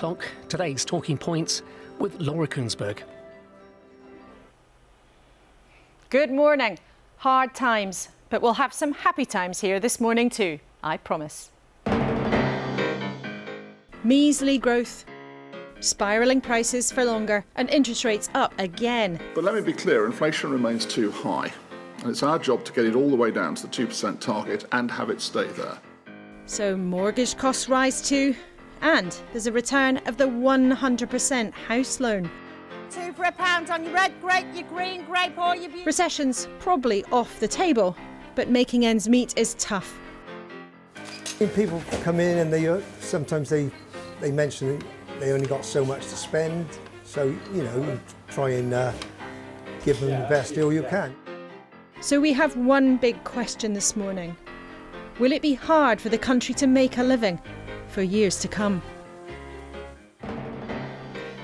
o'clock, today's Talking Points with Laura Kuenssberg. Good morning. Hard times, but we'll have some happy times here this morning too, I promise. Measly growth, spiralling prices for longer, and interest rates up again. But let me be clear, inflation remains too high, and it's our job to get it all the way down to the 2% target and have it stay there. So mortgage costs rise too, and there's a return of the 100% house loan. £2 for a pound on your red grape, your green grape or your... Recession's probably off the table, but making ends meet is tough. People come in and sometimes they mention they only got so much to spend, so, you know, try and give them the best deal you can. So we have one big question this morning. Will it be hard for the country to make a living for years to come?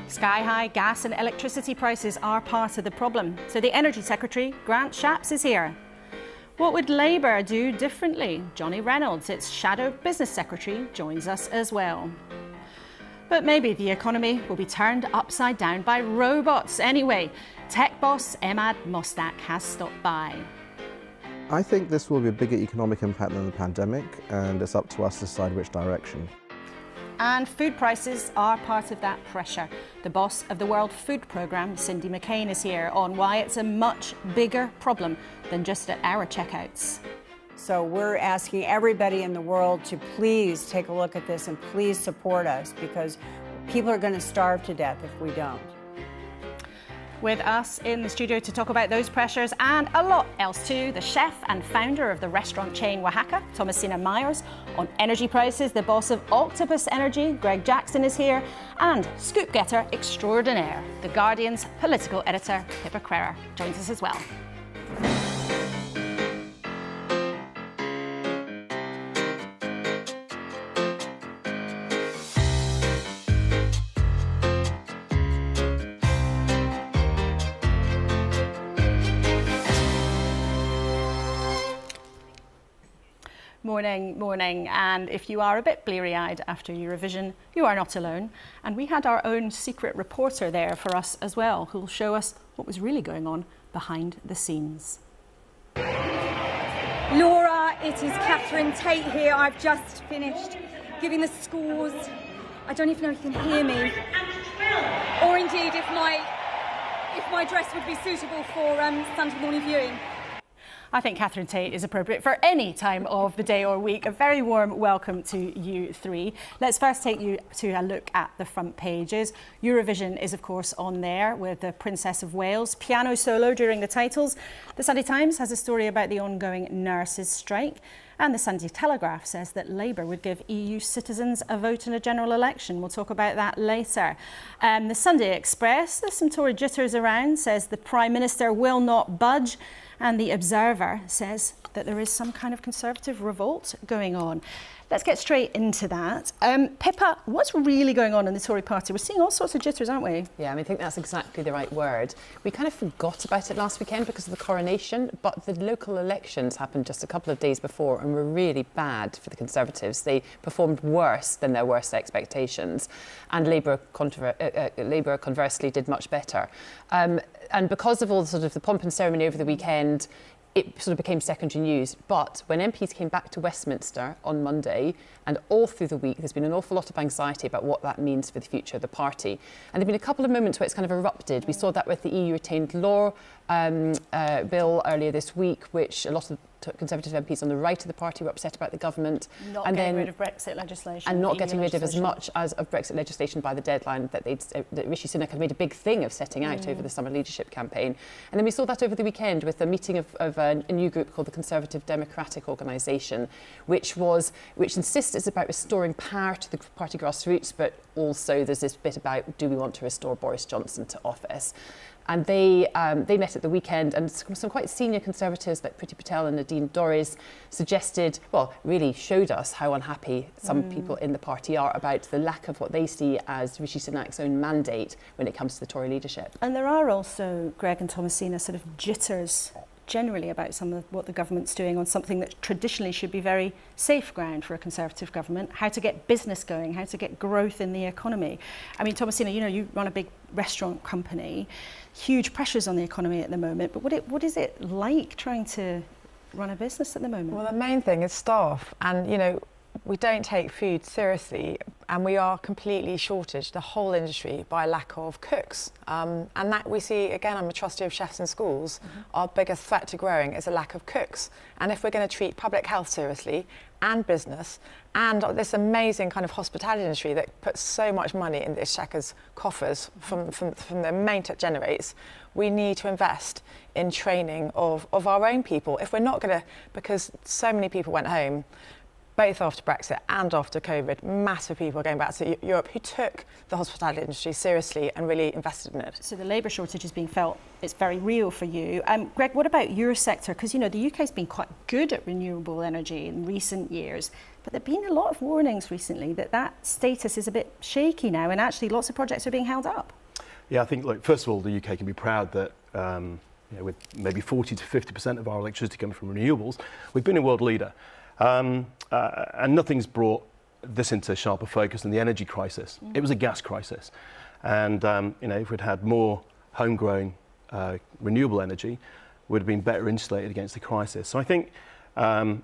Sky-high gas and electricity prices are part of the problem. So the Energy Secretary, Grant Shapps, is here. What would Labour do differently? Jonathan Reynolds, its Shadow Business Secretary, joins us as well. But maybe the economy will be turned upside down by robots anyway. Tech boss Emad Mostaque has stopped by. I think this will be a bigger economic impact than the pandemic, and it's up to us to decide which direction. And food prices are part of that pressure. The boss of the World Food Programme, McCain, is here on why it's a much bigger problem than just at our checkouts. So we're asking everybody in the world to please take a look at this and please support us, because people are going to starve to death if we don't. With us in the studio to talk about those pressures and a lot else too, the chef and founder of the restaurant chain Oaxaca, Thomasina Miers, on energy prices, the boss of Octopus Energy, Greg Jackson, is here, and scoop getter extraordinaire, The Guardian's political editor, Pippa Crear, joins us as well. Morning, and if you are a bit bleary-eyed after Eurovision, you are not alone. And we had our own secret reporter there for us as well, who will show us what was really going on behind the scenes. Laura, it is Catherine Tate here. I've just finished giving the scores. I don't even know if you can hear me, or indeed if my dress would be suitable for Sunday morning viewing. I think Catherine Tate is appropriate for any time of the day or week. A very warm welcome to you three. Let's first take you to a look at the front pages. Eurovision is, of course, on there with the Princess of Wales piano solo during the titles. The Sunday Times has a story about the ongoing nurses' strike. And the Sunday Telegraph says that Labour would give EU citizens a vote in a general election. We'll talk about that later. The Sunday Express, there's some Tory jitters around, says the Prime Minister will not budge. And the Observer says that there is some kind of Conservative revolt going on. Let's get straight into that. Pippa, what's really going on in the Tory party? We're seeing all sorts of jitters, aren't we? Yeah, I think that's exactly the right word. We kind of forgot about it last weekend because of the coronation, but the local elections happened just a couple of days before and were really bad for the Conservatives. They performed worse than their worst expectations, and Labour conversely did much better. And because of all the sort of the pomp and ceremony over the weekend, it sort of became secondary news. But when MPs came back to Westminster on Monday, and all through the week, there's been an awful lot of anxiety about what that means for the future of the party. And there have been a couple of moments where it's kind of erupted. We saw that with the EU retained law bill earlier this week, which a lot of Conservative MPs on the right of the party were upset about the government. Not getting rid of Brexit legislation. And not getting rid of as much as of Brexit legislation by the deadline that Rishi Sunak had made a big thing of setting out over the summer leadership campaign. And then we saw that over the weekend with a meeting of a new group called the Conservative Democratic Organisation, which insists it's about restoring power to the party grassroots, but also there's this bit about, do we want to restore Boris Johnson to office? And they met at the weekend, and some quite senior Conservatives like Priti Patel and Nadine Dorries suggested, well, really showed us how unhappy some people in the party are about the lack of what they see as Rishi Sunak's own mandate when it comes to the Tory leadership. And there are also, Greg and Thomasina, sort of jitters generally about some of what the government's doing on something that traditionally should be very safe ground for a Conservative government, how to get business going, how to get growth in the economy. I mean, Thomasina, you know, you run a big restaurant company, huge pressures on the economy at the moment, but what is it like trying to run a business at the moment? Well, the main thing is staff, and, you know, we don't take food seriously, and we are completely shortage, the whole industry, by lack of cooks. And that we see, again, I'm a trustee of chefs in schools, our biggest threat to growing is a lack of cooks. And if we're going to treat public health seriously, and business, and this amazing kind of hospitality industry that puts so much money in the Exchequer's coffers from the amount it generates, we need to invest in training of our own people. If we're not going to, because so many people went home, both after Brexit and after COVID, massive people going back to Europe who took the hospitality industry seriously and really invested in it. So the labour shortage is being felt, it's very real for you. Greg, what about your sector? Because, you know, the UK's been quite good at renewable energy in recent years, but there have been a lot of warnings recently that status is a bit shaky now, and actually lots of projects are being held up. Yeah, I think, look, first of all, the UK can be proud that you know, with maybe 40 to 50% of our electricity coming from renewables, we've been a world leader. And nothing's brought this into sharper focus than the energy crisis. It was a gas crisis. And you know, if we'd had more homegrown renewable energy, we'd have been better insulated against the crisis. So I think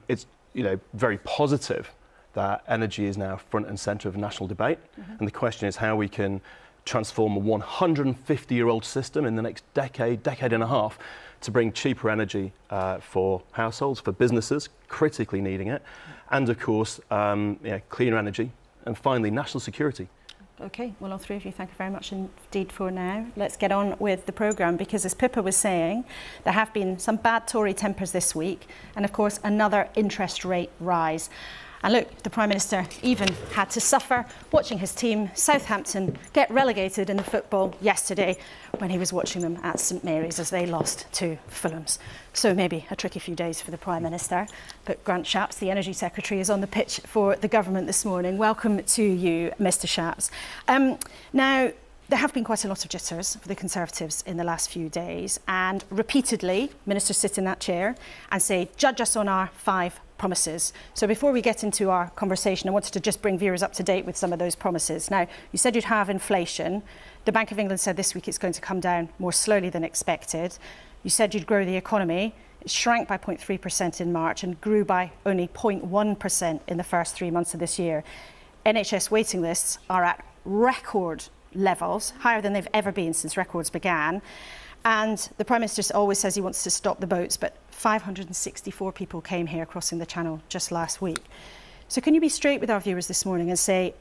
it's, you know, very positive that energy is now front and centre of national debate. And the question is how we can transform a 150-year-old system in the next decade and a half to bring cheaper energy for households, for businesses, critically needing it, and of course, you know, cleaner energy, and finally, national security. Okay, well, all three of you, thank you very much indeed for now. Let's get on with the programme, because as Pippa was saying, there have been some bad Tory tempers this week, and of course, another interest rate rise. And look, the Prime Minister even had to suffer watching his team, Southampton, get relegated in the football yesterday when he was watching them at St Mary's as they lost to Fulham's. So maybe a tricky few days for the Prime Minister. But Grant Shapps, the Energy Secretary, is on the pitch for the government this morning. Welcome to you, Mr Shapps. Now, there have been quite a lot of jitters for the Conservatives in the last few days, and repeatedly, ministers sit in that chair and say, judge us on our 5 promises. So before we get into our conversation, I wanted to just bring viewers up to date with some of those promises. Now, you said you'd have inflation. The Bank of England said this week it's going to come down more slowly than expected. You said you'd grow the economy. It shrank by 0.3% in March and grew by only 0.1% in the first 3 months of this year. NHS waiting lists are at record levels, higher than they've ever been since records began. And the Prime Minister always says he wants to stop the boats, but 564 people came here crossing the Channel just last week. So can you be straight with our viewers this morning and say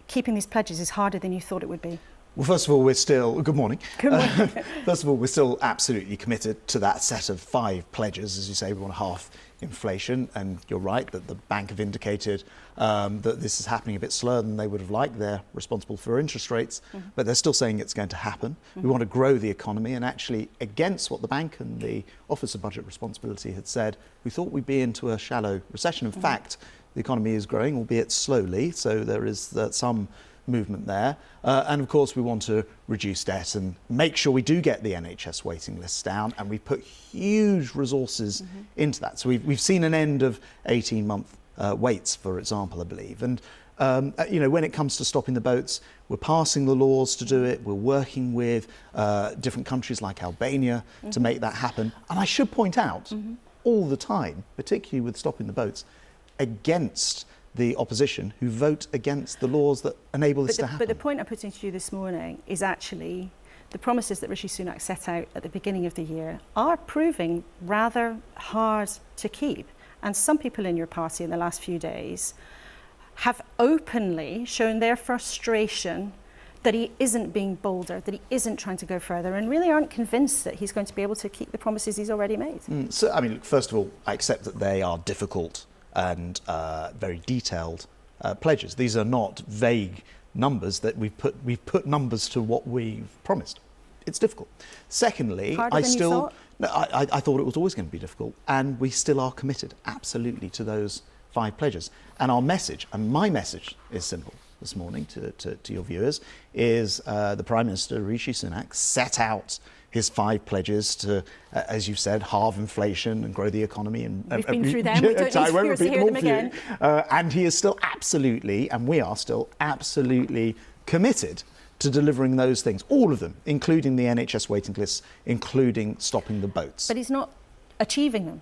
keeping these pledges is harder than you thought it would be? Well, first of all, we're still... Good morning. Good morning. First of all, we're still absolutely committed to that set of 5 pledges. As you say, we want to halve inflation, and you're right that the bank have indicated that this is happening a bit slower than they would have liked. They're responsible for interest rates, but they're still saying it's going to happen. We want to grow the economy, and actually, against what the bank and the Office of Budget Responsibility had said, we thought we'd be into a shallow recession. In fact, the economy is growing, albeit slowly, so there is some movement there. And of course, we want to reduce debt and make sure we do get the NHS waiting lists down, and we put huge resources into that. So we've seen an end of 18-month waits, for example, I believe. And you know, when it comes to stopping the boats, we're passing the laws to do it. We're working with different countries like Albania to make that happen. And I should point out all the time, particularly with stopping the boats, against the opposition who vote against the laws that enable this to happen. But the point I'm putting to you this morning is actually the promises that Rishi Sunak set out at the beginning of the year are proving rather hard to keep. And some people in your party in the last few days have openly shown their frustration that he isn't being bolder, that he isn't trying to go further, and really aren't convinced that he's going to be able to keep the promises he's already made. So, I mean, first of all, I accept that they are difficult and very detailed pledges. These are not vague numbers that we've put numbers to what we've promised. It's difficult. Secondly, I thought it was always going to be difficult, and we still are committed absolutely to those 5 pledges. And our message, and my message is simple this morning to your viewers, is the Prime Minister, Rishi Sunak, set out his 5 pledges to, as you said, halve inflation and grow the economy. And we've been through them. We don't need to hear them again. And he is still absolutely, and we are still absolutely committed to delivering those things, all of them, including the NHS waiting lists, including stopping the boats. But he's not achieving them.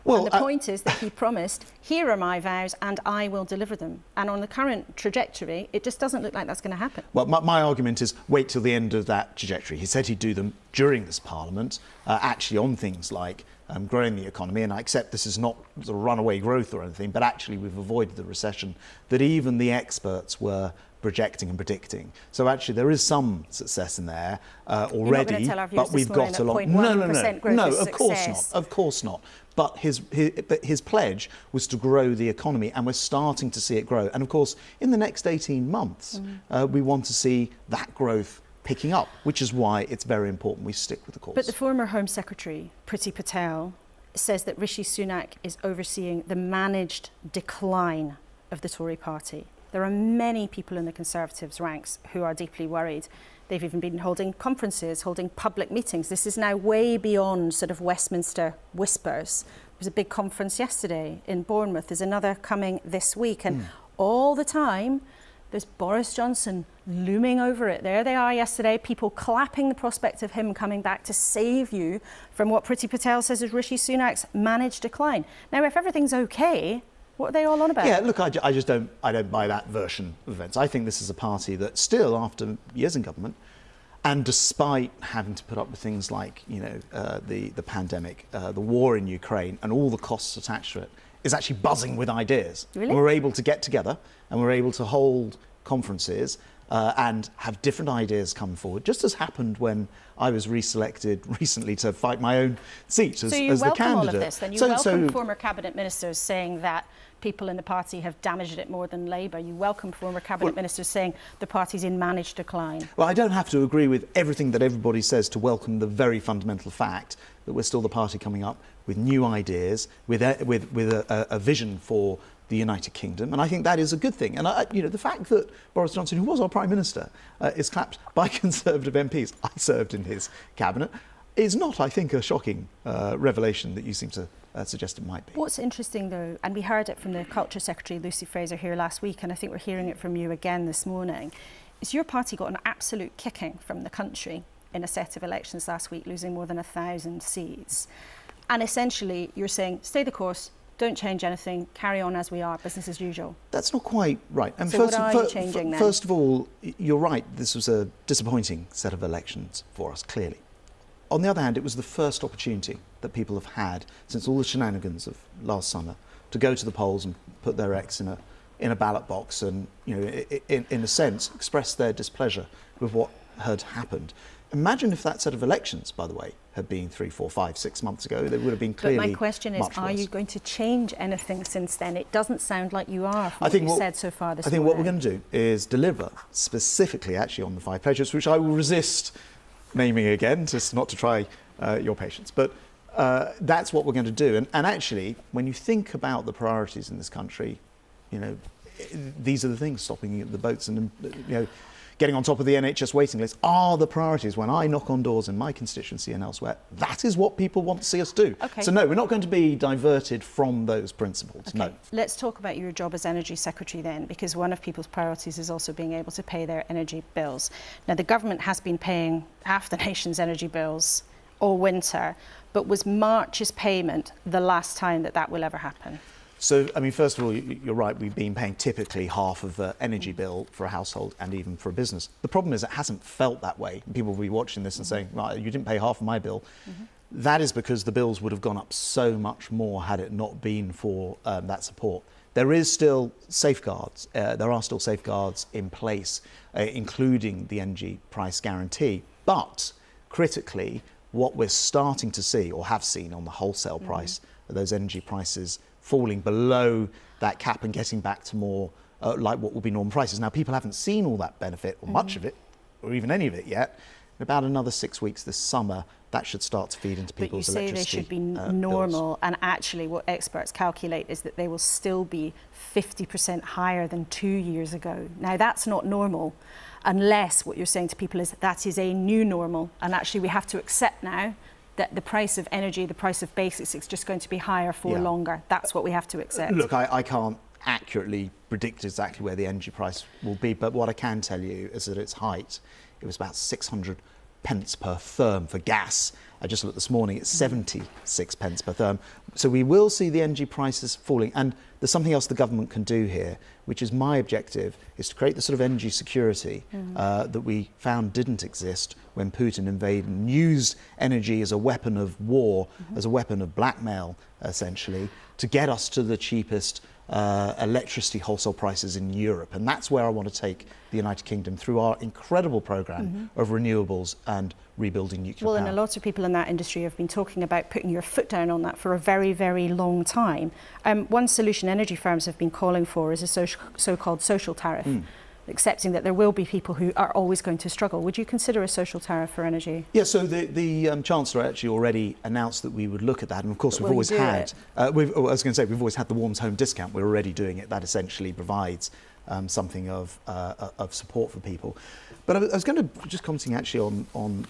Well, and the point is that he promised, here are my vows and I will deliver them. And on the current trajectory, it just doesn't look like that's going to happen. Well, my argument is wait till the end of that trajectory. He said he'd do them during this Parliament, actually on things like growing the economy. And I accept this is not sort of runaway growth or anything, but actually we've avoided the recession that even the experts were projecting and predicting. So actually there is some success in there already, but we've got a lot. No, of course not. But his pledge was to grow the economy, and we're starting to see it grow. And of course, in the next 18 months, we want to see that growth picking up, which is why it's very important we stick with the course. But the former Home Secretary, Priti Patel, says that Rishi Sunak is overseeing the managed decline of the Tory party. There are many people in the Conservatives' ranks who are deeply worried. They've even been holding conferences, holding public meetings. This is now way beyond sort of Westminster whispers. There was a big conference yesterday in Bournemouth. There's another coming this week. And all the time, there's Boris Johnson looming over it. There they are yesterday, people clapping the prospect of him coming back to save you from what Priti Patel says is Rishi Sunak's managed decline. Now, if everything's okay, what are they all on about? Yeah, look, I don't buy that version of events. I think this is a party that still, after years in government, and despite having to put up with things like, the pandemic, the war in Ukraine, and all the costs attached to it, is actually buzzing with ideas. Really? And we're able to get together, and we're able to hold conferences and have different ideas come forward, just as happened when I was reselected recently to fight my own seat as the candidate. So you welcome all of this, then? You welcome former cabinet ministers saying that people in the party have damaged it more than Labour. You welcome former cabinet ministers saying the party's in managed decline. Well, I don't have to agree with everything that everybody says to welcome the very fundamental fact that we're still the party coming up with new ideas, with a vision for the United Kingdom, and I think that is a good thing. And the fact that Boris Johnson, who was our Prime Minister, is clapped by Conservative MPs, I served in his cabinet, is not, I think, a shocking revelation that you seem to suggest it might be. What's interesting, though, and we heard it from the Culture Secretary, Lucy Fraser, here last week, and I think we're hearing it from you again this morning, is your party got an absolute kicking from the country in a set of elections last week, losing more than 1,000 seats. And essentially, you're saying, stay the course, don't change anything, carry on as we are, business as usual. That's not quite right. And so what are you changing then? First of all, you're right, this was a disappointing set of elections for us, clearly. On the other hand, it was the first opportunity that people have had since all the shenanigans of last summer to go to the polls and put their X in a ballot box and, in a sense, express their displeasure with what had happened. Imagine if that set of elections, by the way, had been 3, 4, 5, 6 months ago. They would have been clearly much worse. But my question is, are you going to change anything since then? It doesn't sound like you are from what you've said so far this morning. I think what we're going to do is deliver specifically actually on the 5 pledges, which I will resist naming again, just not to try your patience. But that's what we're going to do. And actually, when you think about the priorities in this country, these are the things, stopping the boats and, getting on top of the NHS waiting list are the priorities. When I knock on doors in my constituency and elsewhere, that is what people want to see us do. Okay. So no, we're not going to be diverted from those principles, okay. No. Let's talk about your job as Energy Secretary then, because one of people's priorities is also being able to pay their energy bills. Now, the government has been paying half the nation's energy bills all winter, but was March's payment the last time that will ever happen? So, first of all, you're right, we've been paying typically half of the energy bill for a household and even for a business. The problem is it hasn't felt that way. People will be watching this and saying, right, you didn't pay half of my bill. That is because the bills would have gone up so much more had it not been for that support. There is still safeguards. There are still safeguards in place, including the energy price guarantee. But critically, what we're starting to see, or have seen on the wholesale price, are those energy prices falling below that cap and getting back to more like what will be normal prices. Now, people haven't seen all that benefit, or much of it, or even any of it yet. In about another 6 weeks this summer, that should start to feed into people's electricity. But you say they should be normal, and actually what experts calculate is that they will still be 50% higher than 2 years ago. Now that's not normal, unless what you're saying to people is that is a new normal, and actually we have to accept now that the price of energy, the price of basics is just going to be higher for longer. That's what we have to accept. Look, I can't accurately predict exactly where the energy price will be, but what I can tell you is that at its height, it was about 600 pence per therm for gas. I just looked this morning, it's 76 pence per therm. So we will see the energy prices falling. And there's something else the government can do here, which is my objective, is to create the sort of energy security that we found didn't exist when Putin invaded and used energy as a weapon of war, as a weapon of blackmail, essentially, to get us to the cheapest electricity wholesale prices in Europe. And that's where I want to take the United Kingdom through our incredible programme of renewables and rebuilding nuclear power. Well, and a lot of people in that industry have been talking about putting your foot down on that for a very, very long time. One solution energy firms have been calling for is a so-called social tariff, accepting that there will be people who are always going to struggle. Would you consider a social tariff for energy? Yeah, so the Chancellor actually already announced that we would look at that, and of course we've always had, we've always had the Warms Home discount. We're already doing it. That essentially provides something of support for people. But I was going to just commenting actually on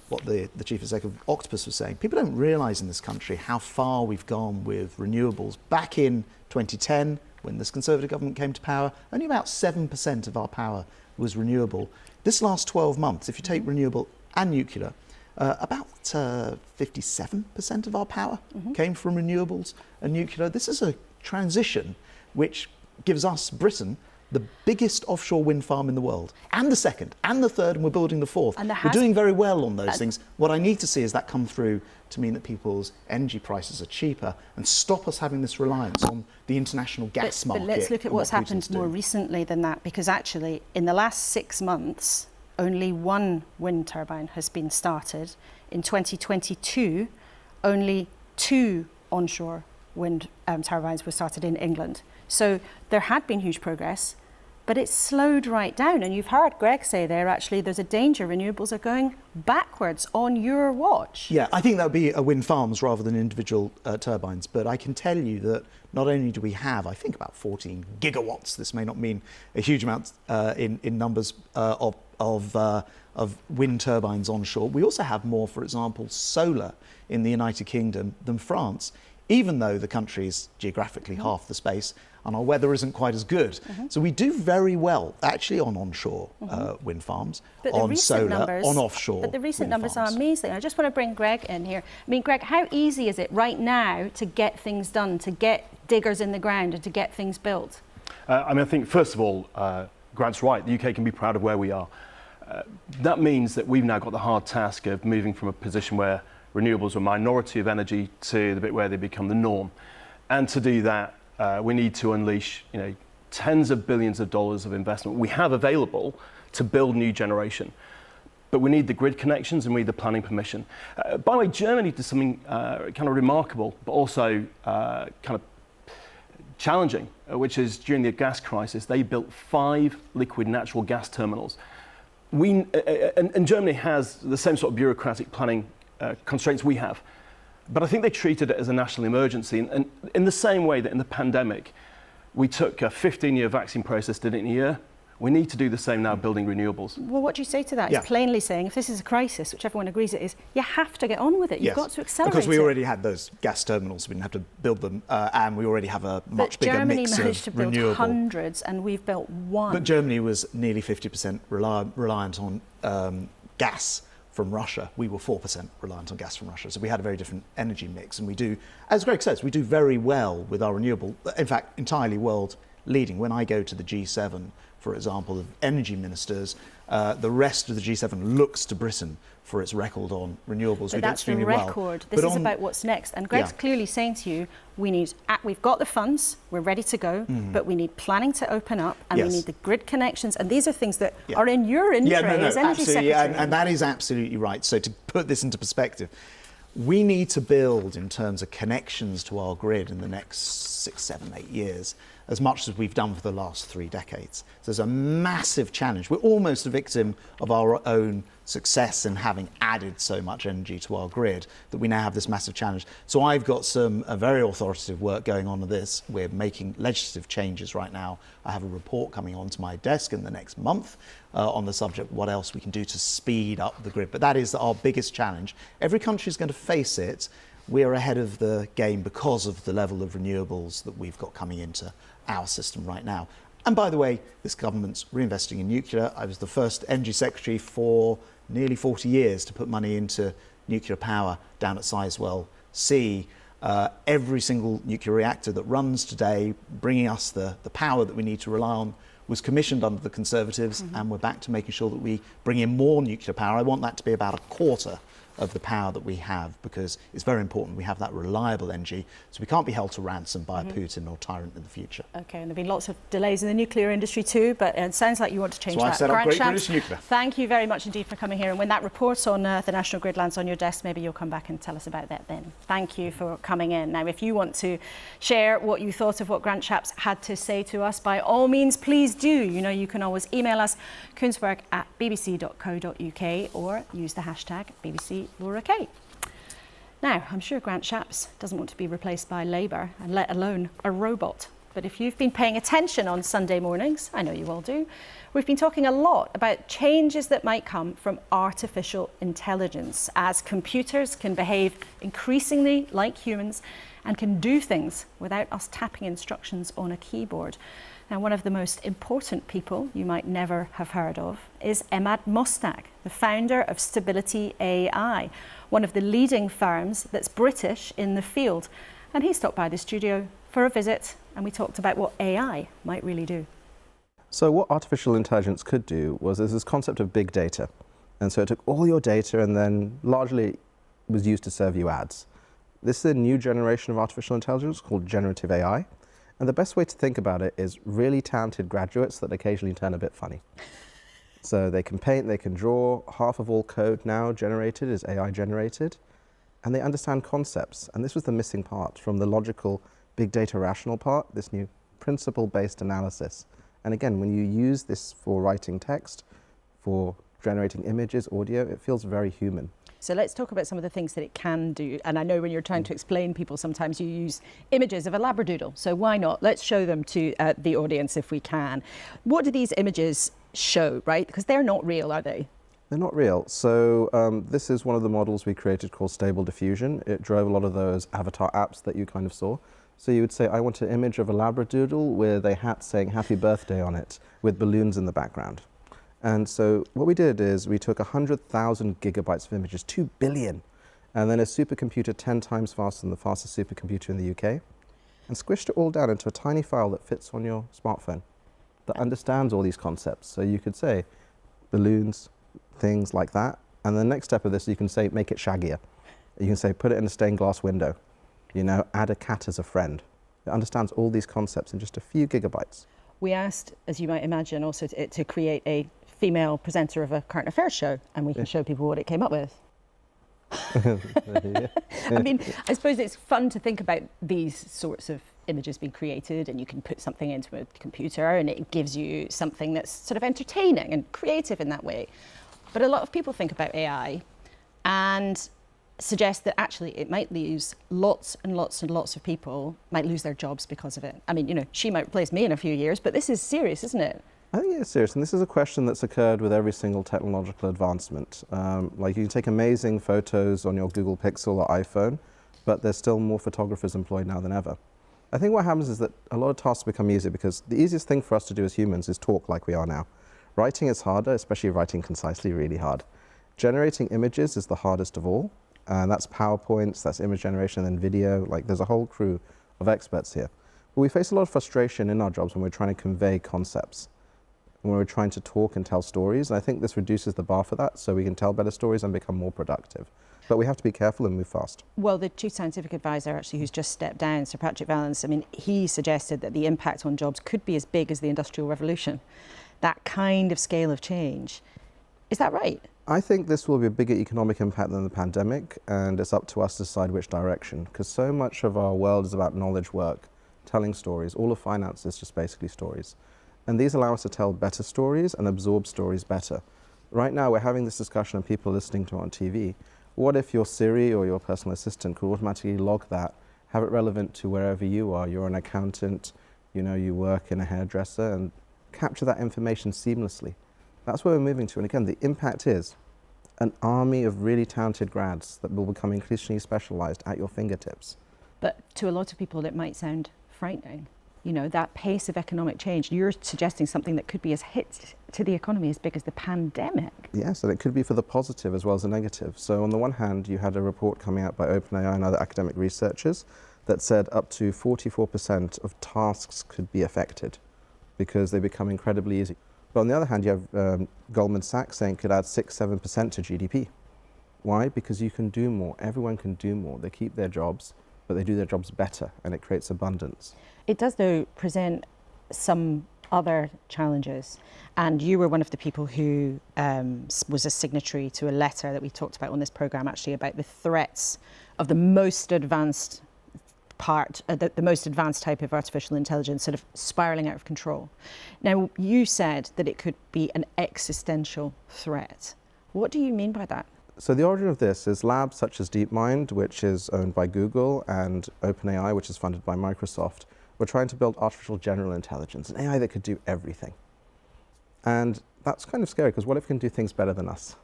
what the Chief Executive of Octopus was saying. People don't realise in this country how far we've gone with renewables. Back in 2010, when this Conservative government came to power, only about 7% of our power was renewable. This last 12 months, if you take renewable and nuclear, about 57% of our power came from renewables and nuclear. This is a transition which gives us, Britain, the biggest offshore wind farm in the world, and the second, and the third, and we're building the fourth. We're doing very well on those things. What I need to see is that come through to mean that people's energy prices are cheaper and stop us having this reliance on the international gas market. But let's look at what's happened more recently than that, because actually in the last 6 months, only one wind turbine has been started. In 2022, only 2 onshore wind turbines were started in England. So there had been huge progress, but it's slowed right down. And you've heard Greg say there, actually, there's a danger renewables are going backwards on your watch. Yeah, I think that would be wind farms rather than individual turbines. But I can tell you that not only do we have, I think, about 14 gigawatts, this may not mean a huge amount in numbers of wind turbines onshore, we also have more, for example, solar in the United Kingdom than France, even though the country is geographically half the space and our weather isn't quite as good. So we do very well, actually, on onshore wind farms, on solar, on offshore. But the recent numbers are amazing. I just want to bring Greg in here. I mean, Greg, how easy is it right now to get things done, to get diggers in the ground and to get things built? I think, first of all, Grant's right. The UK can be proud of where we are. That means that we've now got the hard task of moving from a position where renewables are a minority of energy to the bit where they become the norm. And to do that, we need to unleash, tens of billions of dollars of investment we have available to build new generation. But we need the grid connections and we need the planning permission. By the way, Germany did something kind of remarkable, but also kind of challenging, which is during the gas crisis, they built 5 liquid natural gas terminals. And Germany has the same sort of bureaucratic planning constraints we have. But I think they treated it as a national emergency. And in the same way that in the pandemic, we took a 15-year vaccine process, did it in a year, we need to do the same now building renewables. Well, what do you say to that? It's plainly saying if this is a crisis, which everyone agrees it is, you have to get on with it. You've got to accelerate because we already had those gas terminals, we didn't have to build them, and we already have a much bigger mix of renewable. Germany managed to build hundreds, and we've built 1. But Germany was nearly 50% reliant on gas from Russia. We were 4% reliant on gas from Russia. So we had a very different energy mix. And we do, as Greg says, we do very well with our renewable, in fact, entirely world leading. When I go to the G7, for example, the energy ministers, the rest of the G7 looks to Britain for its record on renewables. But that's the record. This is about what's next. And Greg's clearly saying to you, we've got the funds, we're ready to go, but we need planning to open up, and we need the grid connections. And these are things that are in your interest as Energy Secretary. And that is absolutely right. So to put this into perspective, we need to build in terms of connections to our grid in the next 6, 7, 8 years. as much as we've done for the last 3 decades. So there's a massive challenge. We're almost a victim of our own success in having added so much energy to our grid that we now have this massive challenge. So I've got some very authoritative work going on this. We're making legislative changes right now. I have a report coming onto my desk in the next month on the subject, what else we can do to speed up the grid. But that is our biggest challenge. Every country is going to face it. We're ahead of the game because of the level of renewables that we've got coming into our system right now. And by the way, this government's reinvesting in nuclear. I was the first energy secretary for nearly 40 years to put money into nuclear power down at Sizewell C. Every single nuclear reactor that runs today, bringing us the power that we need to rely on, was commissioned under the Conservatives, and we're back to making sure that we bring in more nuclear power. I want that to be about a quarter of the power that we have, because it's very important we have that reliable energy, so we can't be held to ransom by a Putin or tyrant in the future. Okay, and there have been lots of delays in the nuclear industry too, but it sounds like you want to change that. So I've set up Grant Great Shapps, British Nuclear. thank you very much indeed for coming here, and when that report on the National Grid lands on your desk, maybe you'll come back and tell us about that then. Thank you for coming in. Now, if you want to share what you thought of what Grant Shapps had to say to us, by all means, please do. You know, you can always email us, kuenssberg@bbc.co.uk, or use the hashtag BBC Laura K. Now, I'm sure Grant Shapps doesn't want to be replaced by Labour, and let alone a robot. But if you've been paying attention on Sunday mornings, I know you all do, we've been talking a lot about changes that might come from artificial intelligence, as computers can behave increasingly like humans and can do things without us tapping instructions on a keyboard. Now, one of the most important people you might never have heard of is Emad Mostaque, the founder of Stability AI, one of the leading firms that's British in the field. And he stopped by the studio for a visit, and we talked about what AI might really do. So what artificial intelligence could do was there's this concept of big data. And so it took all your data and then largely was used to serve you ads. This is a new generation of artificial intelligence called generative AI. And the best way to think about it is really talented graduates that occasionally turn a bit funny. So they can paint, they can draw. Half of all code now generated is AI generated. And they understand concepts. And this was the missing part from the logical big data rational part, this new principle-based analysis. And again, when you use this for writing text, for generating images, audio, it feels very human. So let's talk about some of the things that it can do. And I know when you're trying to explain people, sometimes you use images of a labradoodle. So why not? Let's show them to the audience if we can. What do these images show, right? Because they're not real, are they? They're not real. So this is one of the models we created called Stable Diffusion. It drove a lot of those avatar apps that you kind of saw. So you would say, I want an image of a labradoodle with a hat saying happy birthday on it, with balloons in the background. And so what we did is we took 100,000 gigabytes of images, 2 billion, and then a supercomputer 10 times faster than the fastest supercomputer in the UK, and squished it all down into a tiny file that fits on your smartphone, that understands all these concepts. So you could say balloons, things like that. And the next step of this, you can say, make it shaggier. You can say, put it in a stained glass window. You know, add a cat as a friend. It understands all these concepts in just a few gigabytes. We asked, as you might imagine, also to create a female presenter of a current affairs show, and we can show people what it came up with. I mean, I suppose it's fun to think about these sorts of images being created, and you can put something into a computer and it gives you something that's sort of entertaining and creative in that way. But a lot of people think about AI and suggest that actually it might lose lots and lots and lots of people, might lose their jobs because of it. I mean, you know, she might replace me in a few years, but this is serious, isn't it? I think it's serious, and this is a question that's occurred with every single technological advancement. Like, you can take amazing photos on your Google Pixel or iPhone, but there's still more photographers employed now than ever. I think what happens is that a lot of tasks become easier because the easiest thing for us to do as humans is talk like we are now. Writing is harder, especially writing concisely, really hard. Generating images is the hardest of all, and that's PowerPoints, that's image generation, and then video. Like, there's a whole crew of experts here. But we face a lot of frustration in our jobs when we're trying to convey concepts, when we're trying to talk and tell stories. And I think this reduces the bar for that, so we can tell better stories and become more productive. But we have to be careful and move fast. Well, the Chief Scientific Advisor, actually, who's just stepped down, Sir Patrick Vallance, I mean, he suggested that the impact on jobs could be as big as the Industrial Revolution. That kind of scale of change. Is that right? I think this will be a bigger economic impact than the pandemic, and it's up to us to decide which direction, because so much of our world is about knowledge work, telling stories. All of finance is just basically stories. And these allow us to tell better stories and absorb stories better. Right now, we're having this discussion and people are listening to it on TV. What if your Siri or your personal assistant could automatically log that, have it relevant to wherever you are? You're an accountant, you know, you work in a hairdresser, and capture that information seamlessly. That's where we're moving to. And again, the impact is an army of really talented grads that will become increasingly specialized at your fingertips. But to a lot of people, it might sound frightening. You know, that pace of economic change, you're suggesting something that could be as hit to the economy as big as the pandemic. Yes, and it could be for the positive as well as the negative. So on the one hand, you had a report coming out by OpenAI and other academic researchers that said up to 44% of tasks could be affected because they become incredibly easy. But on the other hand, you have Goldman Sachs saying it could add 6-7% to GDP. Why? Because you can do more. Everyone can do more. They keep their jobs, but they do their jobs better, and it creates abundance. It does, though, present some other challenges. And you were one of the people who was a signatory to a letter that we talked about on this programme, actually, about the threats of the most advanced the most advanced type of artificial intelligence sort of spiralling out of control. Now, you said that it could be an existential threat. What do you mean by that? So the origin of this is labs such as DeepMind, which is owned by Google, and OpenAI, which is funded by Microsoft. We're trying to build artificial general intelligence, an AI that could do everything. And that's kind of scary, because what if it can do things better than us?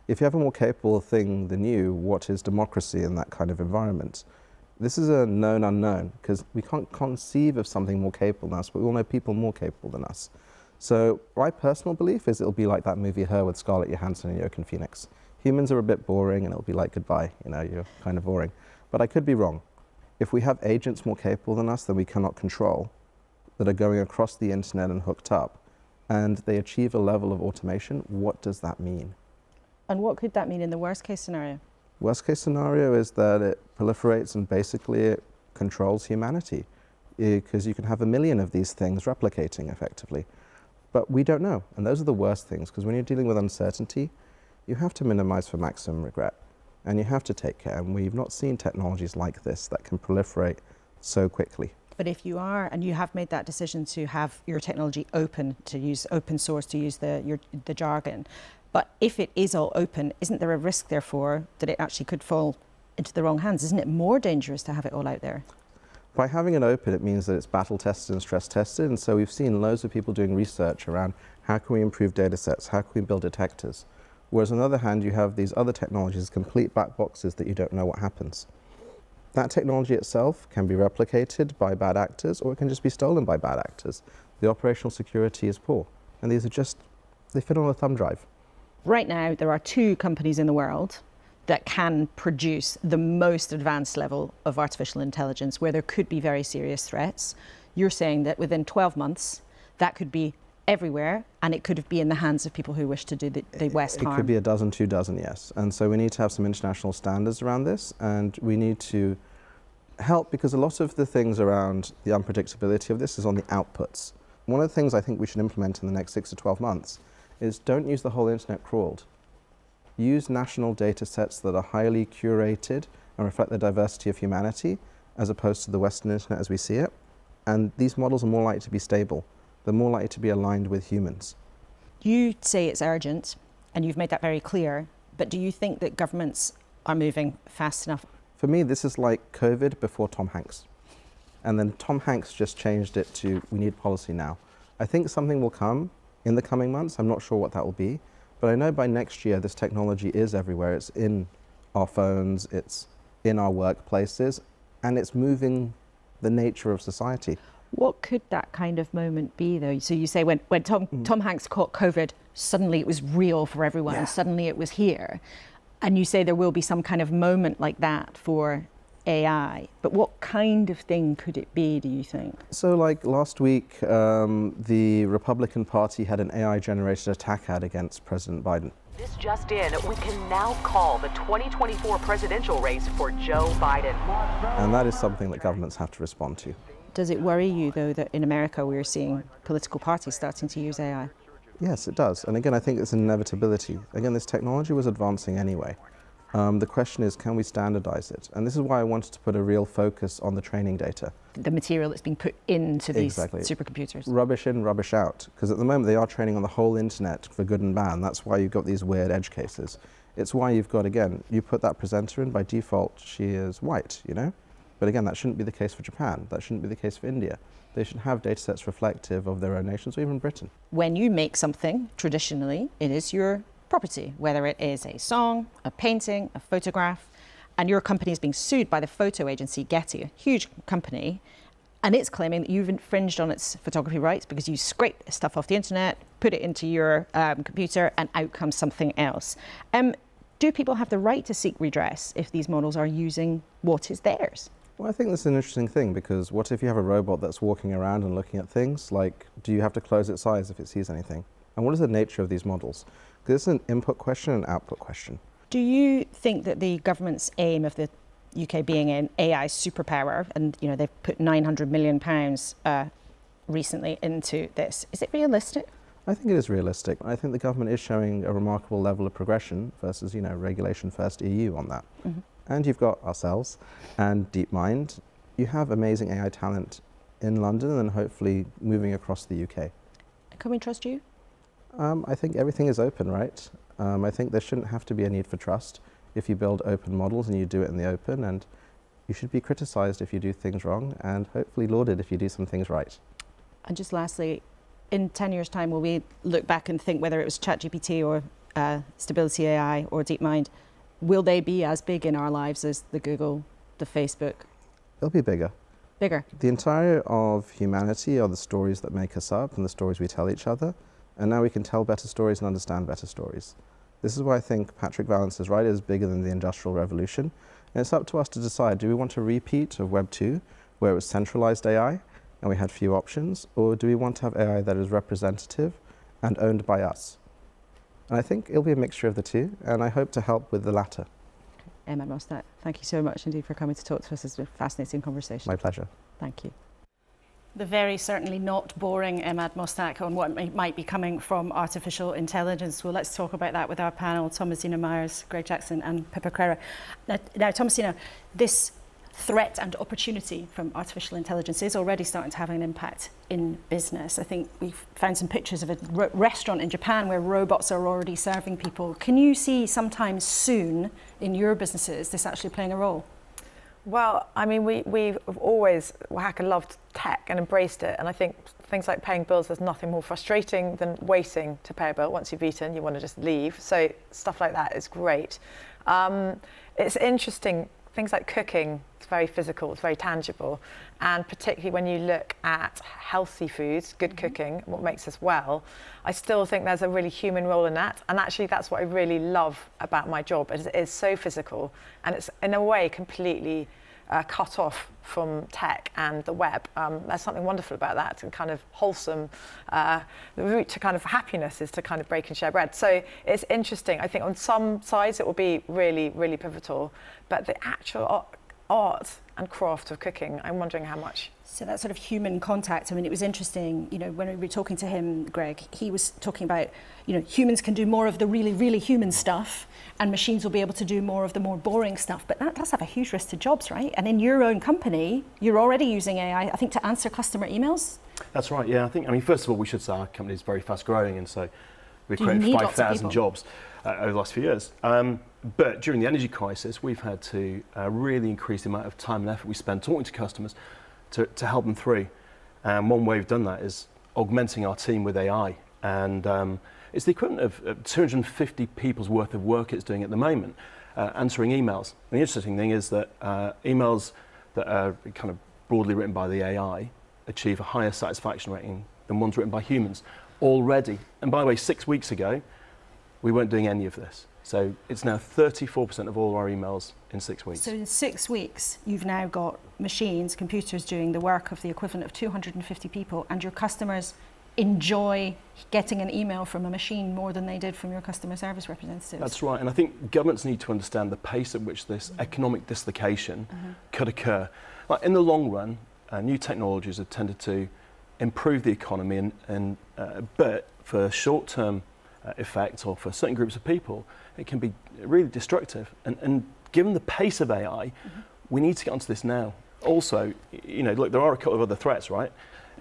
If you have a more capable thing than you, what is democracy in that kind of environment? This is a known unknown, because we can't conceive of something more capable than us, but we all know people more capable than us. So my personal belief is it'll be like that movie Her with Scarlett Johansson and Joaquin Phoenix. Humans are a bit boring, and it'll be like goodbye, you know, you're kind of boring. But I could be wrong. If we have agents more capable than us that we cannot control, that are going across the internet and hooked up, and they achieve a level of automation, what does that mean? And what could that mean in the worst case scenario? Worst case scenario is that it proliferates and basically it controls humanity, because you can have 1 million of these things replicating effectively. But we don't know, and those are the worst things, because when you're dealing with uncertainty, you have to minimize for maximum regret, and you have to take care, and we've not seen technologies like this that can proliferate so quickly. But if you are, and you have made that decision to have your technology open, to use open source, to use the jargon, but if it is all open, isn't there a risk, therefore, that it actually could fall into the wrong hands? Isn't it more dangerous to have it all out there? By having it open, it means that it's battle tested and stress tested, and so we've seen loads of people doing research around how can we improve data sets, how can we build detectors. Whereas on the other hand, you have these other technologies, complete black boxes that you don't know what happens. That technology itself can be replicated by bad actors, or it can just be stolen by bad actors. The operational security is poor, and these are just, they fit on a thumb drive. Right now, there are 2 companies in the world that can produce the most advanced level of artificial intelligence where there could be very serious threats. You're saying that within 12 months, that could be everywhere, and it could be in the hands of people who wish to do the West harm. It could be 12, 2 dozen, yes. And so we need to have some international standards around this, and we need to help, because a lot of the things around the unpredictability of this is on the outputs. One of the things I think we should implement in the next 6 to 12 months is don't use the whole internet crawled. Use national data sets that are highly curated and reflect the diversity of humanity, as opposed to the Western internet as we see it. And these models are more likely to be stable. They're more likely to be aligned with humans. You say it's urgent, and you've made that very clear, but do you think that governments are moving fast enough? For me, this is like COVID before Tom Hanks. And then Tom Hanks just changed it to, we need policy now. I think something will come in the coming months. I'm not sure what that will be, but I know by next year this technology is everywhere. It's in our phones, it's in our workplaces, and it's moving the nature of society. What could that kind of moment be, though? So you say when Tom Hanks caught COVID, suddenly it was real for everyone, and suddenly it was here. And you say there will be some kind of moment like that for AI. But what kind of thing could it be, do you think? So like last week, the Republican Party had an AI-generated attack ad against President Biden. This just in, we can now call the 2024 presidential race for Joe Biden. And that is something that governments have to respond to. Does it worry you, though, that in America we're seeing political parties starting to use AI? Yes, it does. And again, I think it's an inevitability. Again, this technology was advancing anyway. The question is, can we standardize it? And this is why I wanted to put a real focus on the training data. the material that's being put into these supercomputers. Rubbish in, rubbish out. Because at the moment they are training on the whole internet for good and bad. And that's why you've got these weird edge cases. It's why you've got, again, you put that presenter in, by default she is white, you know? But again, that shouldn't be the case for Japan. That shouldn't be the case for India. They should have data sets reflective of their own nations, or even Britain. When you make something, traditionally, it is your property, whether it is a song, a painting, a photograph, and your company is being sued by the photo agency Getty, a huge company, and it's claiming that you've infringed on its photography rights because you scraped stuff off the internet, put it into your computer, and out comes something else. Do people have the right to seek redress if these models are using what is theirs? Well, I think that's an interesting thing, because what if you have a robot that's walking around and looking at things? Like, do you have to close its eyes if it sees anything? And what is the nature of these models? Because it's an input question and an output question. Do you think that the government's aim of the UK being an AI superpower, and you know they've put £900 million recently into this, is it realistic? I think it is realistic. I think the government is showing a remarkable level of progression versus, you know, regulation first EU on that. Mm-hmm. And you've got ourselves and DeepMind. You have amazing AI talent in London and hopefully moving across the UK. Can we trust you? I think everything is open, right? I think there shouldn't have to be a need for trust if you build open models and you do it in the open, and you should be criticised if you do things wrong and hopefully lauded if you do some things right. And just lastly, in 10 years' time, will we look back and think whether it was ChatGPT or Stability AI or DeepMind, will they be as big in our lives as the Google, the Facebook? They'll be bigger. Bigger. The entirety of humanity are the stories that make us up and the stories we tell each other. And now we can tell better stories and understand better stories. This is why I think Patrick Vallance is right, it is bigger than the Industrial Revolution. And it's up to us to decide, do we want a repeat of Web 2, where it was centralized AI and we had few options, or do we want to have AI that is representative and owned by us? And I think it'll be a mixture of the two, and I hope to help with the latter. Emad Mostaque, thank you so much indeed for coming to talk to us. It's been a fascinating conversation. My pleasure. Thank you. The very certainly not boring Emad Mostaque on what might be coming from artificial intelligence. Well, let's talk about that with our panel, Thomasina, Miers, Greg Jackson and Pippa Crear. Now, Thomasina, this threat and opportunity from artificial intelligence is already starting to have an impact in business. I think we've found some pictures of a restaurant in Japan where robots are already serving people. Can you see sometime soon in your businesses this actually playing a role? Well, I mean, we've always, Wahaca loved tech and embraced it. And I think things like paying bills, there's nothing more frustrating than waiting to pay a bill. Once you've eaten, you want to just leave. So stuff like that is great. It's interesting. Things like cooking, it's very physical, it's very tangible. And particularly when you look at healthy foods, good cooking, what makes us well, I still think there's a really human role in that. And actually that's what I really love about my job. It is so physical and it's in a way completely cut off from tech and the web. There's something wonderful about that and kind of wholesome. The route to kind of happiness is to kind of break and share bread. So it's interesting. I think on some sides it will be really, really pivotal, but the actual art and craft of cooking, I'm wondering how much. So that sort of human contact, I mean, it was interesting, you know, when we were talking to him, Greg, he was talking about, you know, humans can do more of the really, really human stuff and machines will be able to do more of the more boring stuff. But that does have a huge risk to jobs, right? And in your own company, you're already using AI, I think, to answer customer emails? That's right, yeah. I mean, first of all, we should say our company is very fast growing, and so we've created 5,000 jobs over the last few years. But during the energy crisis, we've had to really increase the amount of time and effort we spend talking to customers to help them through. And one way we've done that is augmenting our team with AI. And it's the equivalent of 250 people's worth of work it's doing at the moment, answering emails. And the interesting thing is that emails that are kind of broadly written by the AI achieve a higher satisfaction rating than ones written by humans already. And by the way, 6 weeks ago, we weren't doing any of this. So it's now 34% of all our emails in 6 weeks. So in 6 weeks, you've now got machines, computers doing the work of the equivalent of 250 people, and your customers enjoy getting an email from a machine more than they did from your customer service representatives. That's right, and I think governments need to understand the pace at which this economic dislocation could occur. Like in the long run, new technologies have tended to improve the economy, but for short-term effect or for certain groups of people, it can be really destructive. And given the pace of AI, we need to get onto this now. Also, you know, look, there are a couple of other threats, right?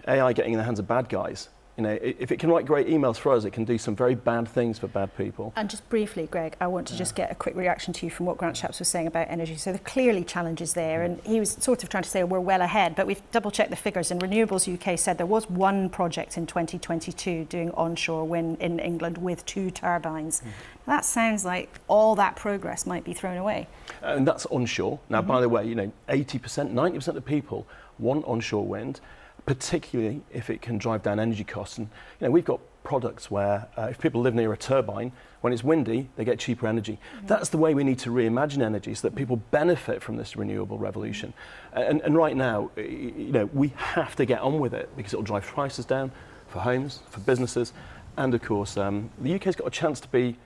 AI getting in the hands of bad guys. You know, if it can write great emails for us, it can do some very bad things for bad people. And just briefly, Greg, I want to just get a quick reaction to you from what Grant Shapps was saying about energy. So there are clearly challenges there, and he was sort of trying to say we're well ahead, but we've double-checked the figures, and Renewables UK said there was one project in 2022 doing onshore wind in England with 2 turbines. That sounds like all that progress might be thrown away. And that's onshore. Now, by the way, you know, 80%, 90% of people want onshore wind, particularly if it can drive down energy costs. And you know, we've got products where if people live near a turbine, when it's windy, they get cheaper energy. That's the way we need to reimagine energy so that people benefit from this renewable revolution. And right now, you know, we have to get on with it because it'll drive prices down for homes, for businesses, and of course, the UK's got a chance to be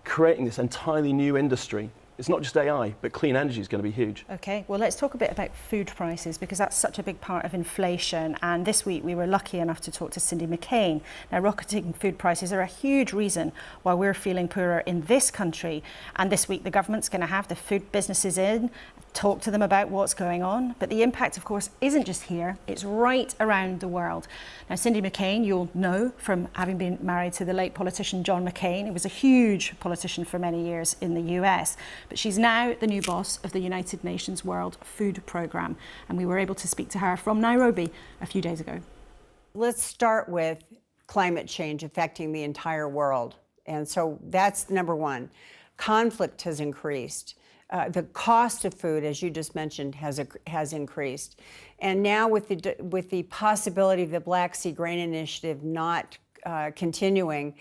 creating this entirely new industry. It's not just AI, but clean energy is going to be huge. Okay, well, let's talk a bit about food prices because that's such a big part of inflation. And this week we were lucky enough to talk to Cindy McCain. Now, rocketing food prices are a huge reason why we're feeling poorer in this country. And this week the government's going to have the food businesses in, talk to them about what's going on. But the impact, of course, isn't just here, it's right around the world. Now, Cindy McCain, you'll know from having been married to the late politician John McCain. He was a huge politician for many years in the US. But she's now the new boss of the United Nations World Food Programme. And we were able to speak to her from Nairobi a few days ago. Let's start with climate change affecting the entire world. And so that's number one. Conflict has increased. The cost of food, as you just mentioned, has increased. And now with the possibility of the Black Sea Grain Initiative not continuing,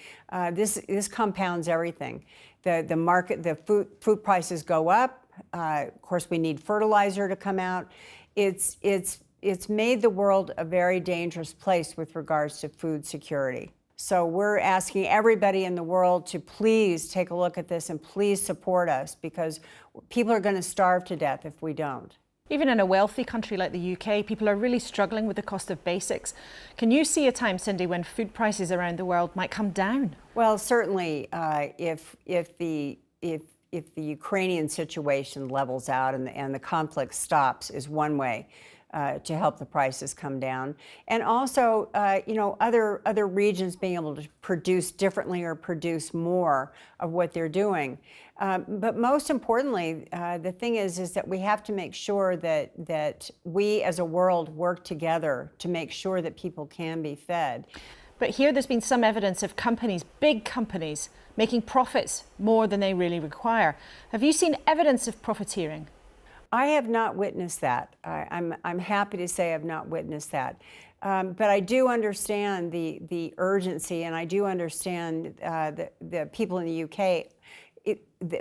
this compounds everything. The food prices go up. Of course, we need fertilizer to come out. It's made the world a very dangerous place with regards to food security. So we're asking everybody in the world to please take a look at this and please support us because people are going to starve to death if we don't. Even in a wealthy country like the UK, people are really struggling with the cost of basics. Can you see a time, Cindy, when food prices around the world might come down? Well, certainly, if the Ukrainian situation levels out and the conflict stops is one way to help the prices come down. And also, you know, other regions being able to produce differently or produce more of what they're doing. But most importantly, the thing is that we have to make sure that we as a world work together to make sure that people can be fed. But here there's been some evidence of companies, big companies, making profits more than they really require. Have you seen evidence of profiteering? I have not witnessed that. I'm happy to say I've not witnessed that. But I do understand the urgency, and I do understand the people in the UK.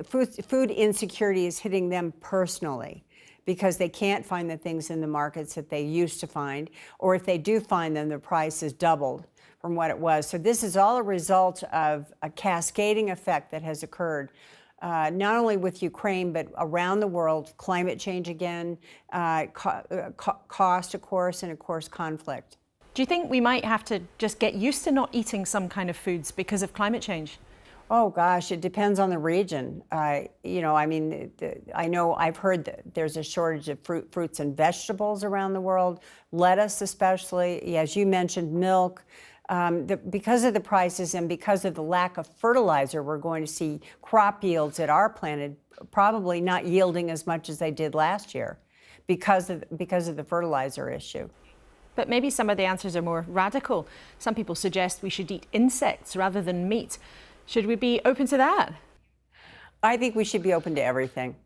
Food insecurity is hitting them personally because they can't find the things in the markets that they used to find, or if they do find them, the price is doubled from what it was. So this is all a result of a cascading effect that has occurred. Not only with Ukraine, but around the world, climate change again, cost, of course, and of course, conflict. Do you think we might have to just get used to not eating some kind of foods because of climate change? Oh gosh, it depends on the region. You know, I mean, I know I've heard that there's a shortage of fruits and vegetables around the world, lettuce especially, as you mentioned, milk. Because of the prices and because of the lack of fertilizer, we're going to see crop yields that are planted probably not yielding as much as they did last year because of the fertilizer issue. But maybe some of the answers are more radical. Some people suggest we should eat insects rather than meat. Should we be open to that? I think we should be open to everything.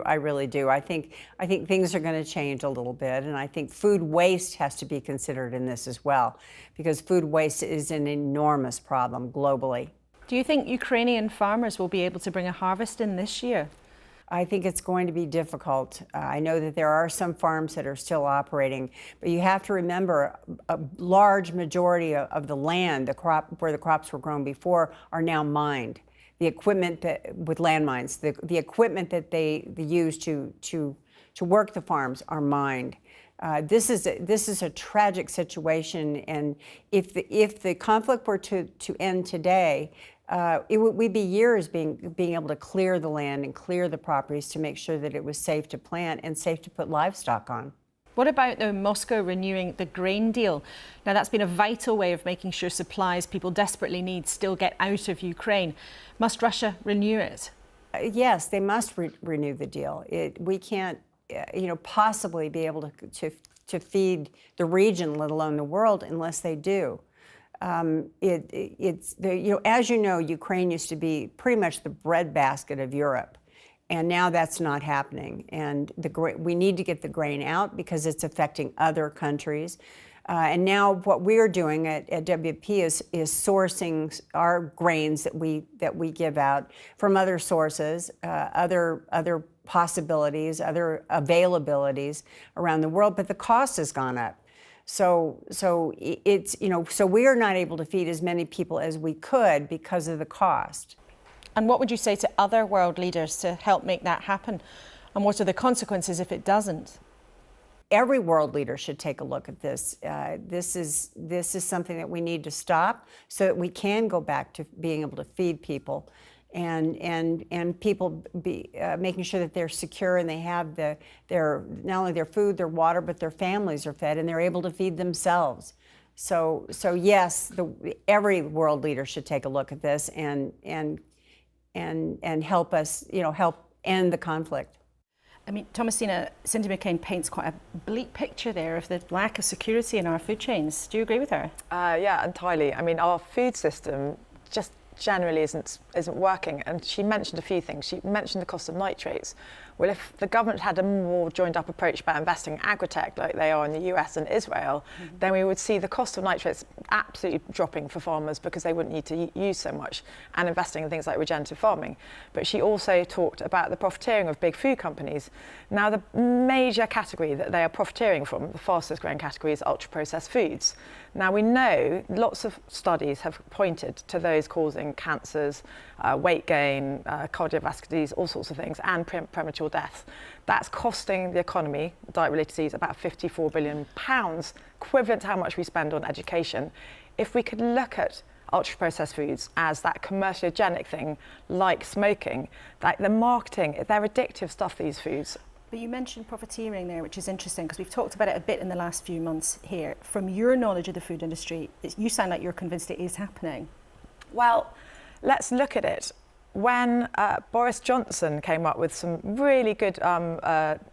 I really do. I think things are going to change a little bit, and I think food waste has to be considered in this as well, because food waste is an enormous problem globally. Do you think Ukrainian farmers will be able to bring a harvest in this year? I think it's going to be difficult. I know that there are some farms that are still operating, but you have to remember a large majority of the land, where the crops were grown before, are now mined. The equipment with landmines, the equipment that they use to work the farms are mined. This is a tragic situation, and if the conflict were to end today, we'd be years being able to clear the land and clear the properties to make sure that it was safe to plant and safe to put livestock on. What about, though, Moscow renewing the grain deal? Now, that's been a vital way of making sure supplies people desperately need still get out of Ukraine. Must Russia renew it? Yes, they must renew the deal. We can't, possibly be able to feed the region, let alone the world, unless they do. As you know, Ukraine used to be pretty much the breadbasket of Europe. And now that's not happening. And we need to get the grain out because it's affecting other countries. And now what we're doing at WP is sourcing our grains that we give out from other sources, other possibilities, other availabilities around the world. But the cost has gone up. So we are not able to feed as many people as we could because of the cost. And what would you say to other world leaders to help make that happen? And what are the consequences if it doesn't? Every world leader should take a look at this. This is something that we need to stop so that we can go back to being able to feed people and people making sure that they're secure and they have their not only their food, their water, but their families are fed and they're able to feed themselves. So yes, every world leader should take a look at this and help us, help end the conflict. I mean, Thomasina, Cindy McCain paints quite a bleak picture there of the lack of security in our food chains. Do you agree with her? Yeah, entirely. I mean, our food system just generally isn't working. And she mentioned a few things. She mentioned the cost of nitrates. Well, if the government had a more joined-up approach about investing in agri-tech like they are in the US and Israel, then we would see the cost of nitrates absolutely dropping for farmers because they wouldn't need to use so much, and investing in things like regenerative farming. But she also talked about the profiteering of big food companies. Now, the major category that they are profiteering from, the fastest growing category, is ultra-processed foods. Now, we know lots of studies have pointed to those causing cancers, weight gain, cardiovascular disease, all sorts of things, and premature death. That's costing the economy, diet-related disease, about £54 billion, equivalent to how much we spend on education. If we could look at ultra-processed foods as that commerciogenic thing, like smoking, like the marketing, they're addictive stuff, these foods. But you mentioned profiteering there, which is interesting because we've talked about it a bit in the last few months here. From your knowledge of the food industry, you sound like you're convinced it is happening. Well, let's look at it. When Boris Johnson came up with some really good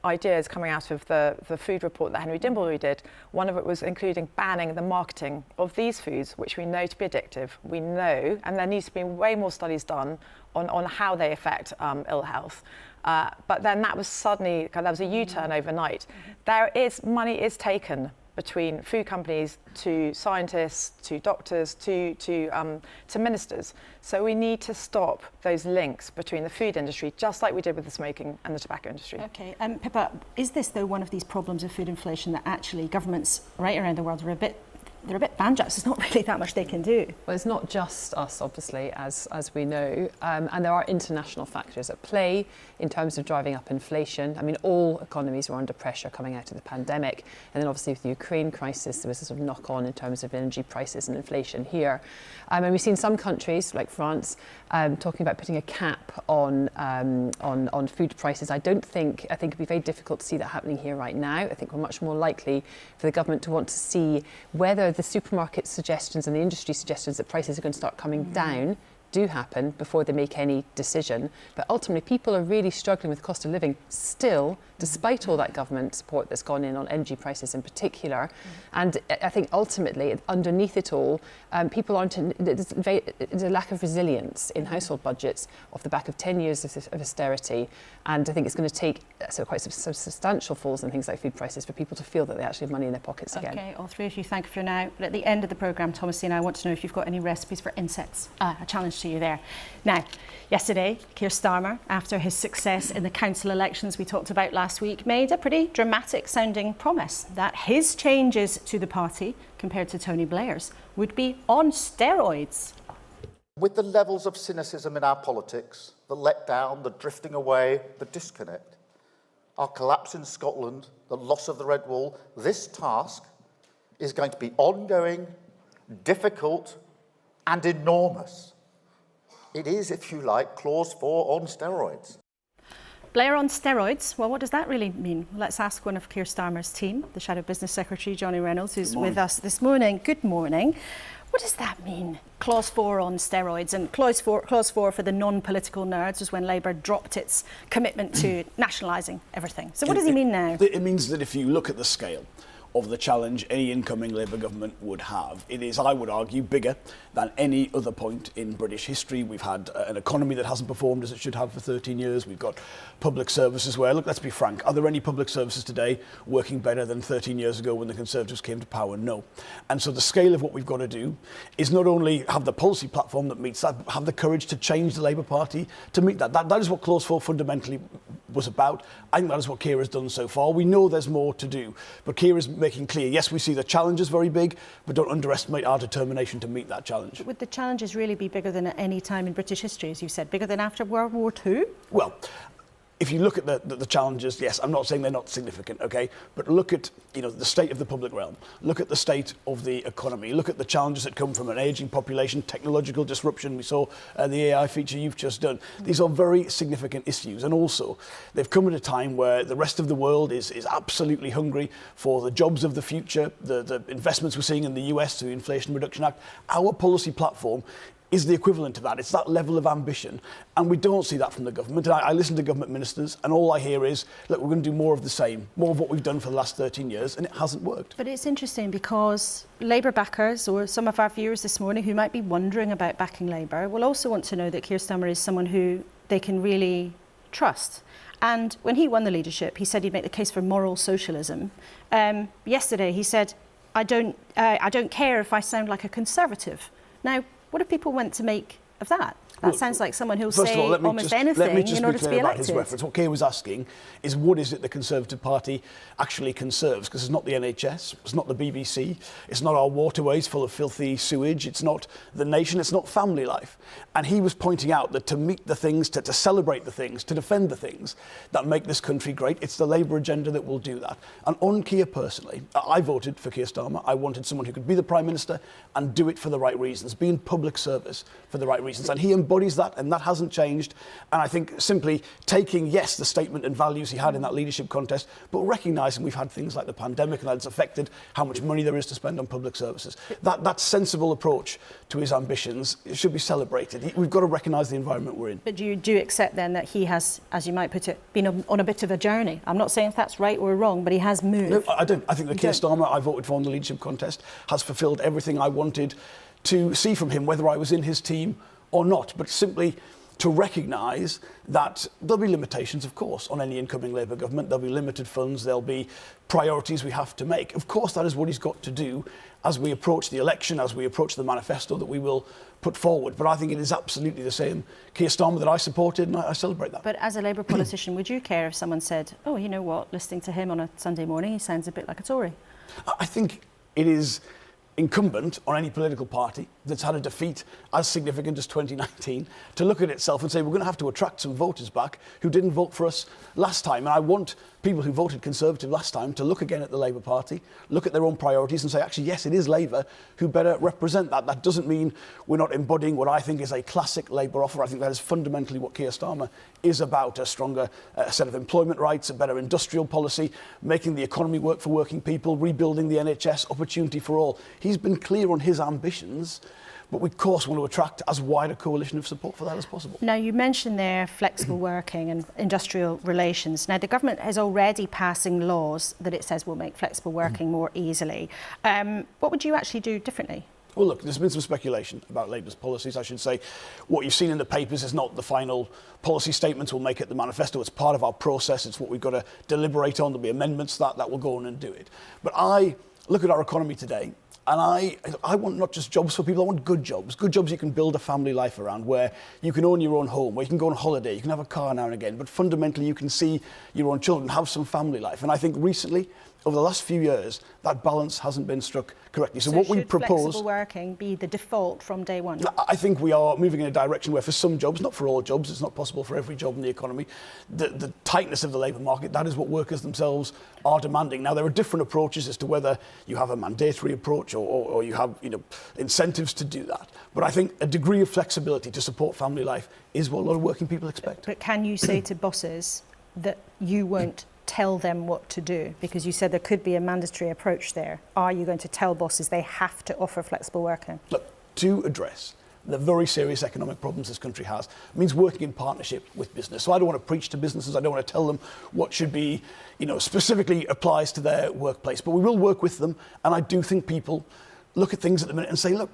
ideas coming out of the food report that Henry Dimbleby did, one of it was including banning the marketing of these foods, which we know to be addictive. We know, and there needs to be way more studies done on how they affect ill health. But then that was suddenly, there was a U-turn overnight. Money is taken between food companies to scientists, to doctors, to ministers. So we need to stop those links between the food industry, just like we did with the smoking and the tobacco industry. Okay, Pippa, is this though one of these problems of food inflation that actually governments right around the world are a bit banjaxed? There's not really that much they can do. Well, it's not just us, obviously, as we know, and there are international factors at play in terms of driving up inflation. I mean, all economies were under pressure coming out of the pandemic, and then obviously with the Ukraine crisis, there was a sort of knock-on in terms of energy prices and inflation here. And we've seen some countries, like France, talking about putting a cap on food prices. I think it'd be very difficult to see that happening here right now. I think we're much more likely for the government to want to see whether the supermarket suggestions and the industry suggestions that prices are going to start coming down do happen before they make any decision. But ultimately, people are really struggling with cost of living still, despite all that government support that's gone in on energy prices in particular. And I think ultimately, underneath it all, people aren't, there's a lack of resilience in household budgets off the back of 10 years of austerity. And I think it's going to take quite substantial falls in things like food prices for people to feel that they actually have money in their pockets again. Okay, all three of you, thank you for now. But at the end of the programme, Thomasina, I want to know if you've got any recipes for insects. A challenge to you there. Now, yesterday, Keir Starmer, after his success in the council elections we talked about last week, made a pretty dramatic sounding promise that his changes to the party, compared to Tony Blair's, would be on steroids. With the levels of cynicism in our politics, the letdown, the drifting away, the disconnect, our collapse in Scotland, the loss of the Red Wall, this task is going to be ongoing, difficult, and enormous. It is, if you like, Clause 4 on steroids. Blair on steroids. Well, what does that really mean? Let's ask one of Keir Starmer's team, the Shadow Business Secretary, Jonathan Reynolds, who's with us this morning. Good morning. What does that mean? Clause 4 on steroids, and clause 4 for the non-political nerds was when Labour dropped its commitment to nationalising everything. So what does he mean now? It means that if you look at the scale of the challenge any incoming Labour government would have, it is, I would argue, bigger than any other point in British history. We've had an economy that hasn't performed as it should have for 13 years. We've got public services where, look, let's be frank, are there any public services today working better than 13 years ago when the Conservatives came to power? No. And so the scale of what we've got to do is not only have the policy platform that meets that, but have the courage to change the Labour Party to meet that. That is what Clause 4 fundamentally was about. I think that is what Keir has done so far. We know there's more to do, but Keir is making clear, yes, we see the challenge is very big, but don't underestimate our determination to meet that challenge. Would the challenges really be bigger than at any time in British history, as you said, bigger than after World War II? Well, if you look at the challenges, yes, I'm not saying they're not significant, okay, but look at the state of the public realm, look at the state of the economy, look at the challenges that come from an ageing population, technological disruption. We saw the AI feature you've just done. These are very significant issues, and also they've come at a time where the rest of the world is absolutely hungry for the jobs of the future, the investments we're seeing in the US through the Inflation Reduction Act. Our policy platform is the equivalent of that. It's that level of ambition. And we don't see that from the government. And I listen to government ministers, and all I hear is, look, we're going to do more of the same, more of what we've done for the last 13 years, and it hasn't worked. But it's interesting because Labour backers, or some of our viewers this morning who might be wondering about backing Labour, will also want to know that Keir Starmer is someone who they can really trust. And when he won the leadership, he said he'd make the case for moral socialism. Yesterday, he said, I don't care if I sound like a Conservative. Now, what do people want to make of that? That sounds like someone who'll say almost anything in order to be elected. His reference. What Keir was asking is, what is it the Conservative Party actually conserves? Because it's not the NHS, it's not the BBC, it's not our waterways full of filthy sewage, it's not the nation, it's not family life. And he was pointing out that to meet the things, to celebrate the things, to defend the things that make this country great, it's the Labour agenda that will do that. And on Keir personally, I voted for Keir Starmer. I wanted someone who could be the Prime Minister and do it for the right reasons, be in public service for the right reasons. And he embodies that, and that hasn't changed. And I think simply taking, yes, the statement and values he had in that leadership contest, but recognising we've had things like the pandemic and that it's affected how much money there is to spend on public services. That sensible approach to his ambitions should be celebrated. We've got to recognise the environment we're in. But do you accept then that he has, as you might put it, been on a bit of a journey? I'm not saying if that's right or wrong, but he has moved. No, I don't. I think the Keir Starmer I voted for in the leadership contest has fulfilled everything I wanted to see from him, whether I was in his team or not, but simply to recognise that there'll be limitations, of course, on any incoming Labour government. There'll be limited funds, there'll be priorities we have to make. Of course, that is what he's got to do as we approach the election, as we approach the manifesto that we will put forward. But I think it is absolutely the same Keir Starmer that I supported, and I celebrate that. But as a Labour politician, would you care if someone said, oh, you know what, listening to him on a Sunday morning, he sounds a bit like a Tory? I think it is incumbent on any political party that's had a defeat as significant as 2019 to look at itself and say, we're going to have to attract some voters back who didn't vote for us last time. And I want people who voted Conservative last time to look again at the Labour Party, look at their own priorities and say, actually, yes, it is Labour who better represent that. That doesn't mean we're not embodying what I think is a classic Labour offer. I think that is fundamentally what Keir Starmer is about, a stronger set of employment rights, a better industrial policy, making the economy work for working people, rebuilding the NHS, opportunity for all. He's been clear on his ambitions, but we, of course, want to attract as wide a coalition of support for that as possible. Now, you mentioned there flexible working and industrial relations. Now, the government is already passing laws that it says will make flexible working more easily. What would you actually do differently? Well, look, there's been some speculation about Labour's policies. I should say what you've seen in the papers is not the final policy statements we'll make at the manifesto. It's part of our process. It's what we've got to deliberate on. There'll be amendments that will go on and do it. But I look at our economy today, and I want not just jobs for people, I want good jobs you can build a family life around, where you can own your own home, where you can go on holiday, you can have a car now and again, but fundamentally you can see your own children, have some family life. And I think recently, over the last few years, that balance hasn't been struck correctly. So what we propose... flexible working be the default from day one? I think we are moving in a direction where for some jobs, not for all jobs, it's not possible for every job in the economy, the tightness of the labour market, that is what workers themselves are demanding. Now, there are different approaches as to whether you have a mandatory approach or you have incentives to do that. But I think a degree of flexibility to support family life is what a lot of working people expect. But can you say to bosses, that you won't tell them what to do? Because you said there could be a mandatory approach there. Are you going to tell bosses they have to offer flexible working? Look, to address the very serious economic problems this country has means working in partnership with business. So I don't want to preach to businesses. I don't want to tell them what should be, specifically applies to their workplace. But we will work with them. And I do think people look at things at the minute and say, look,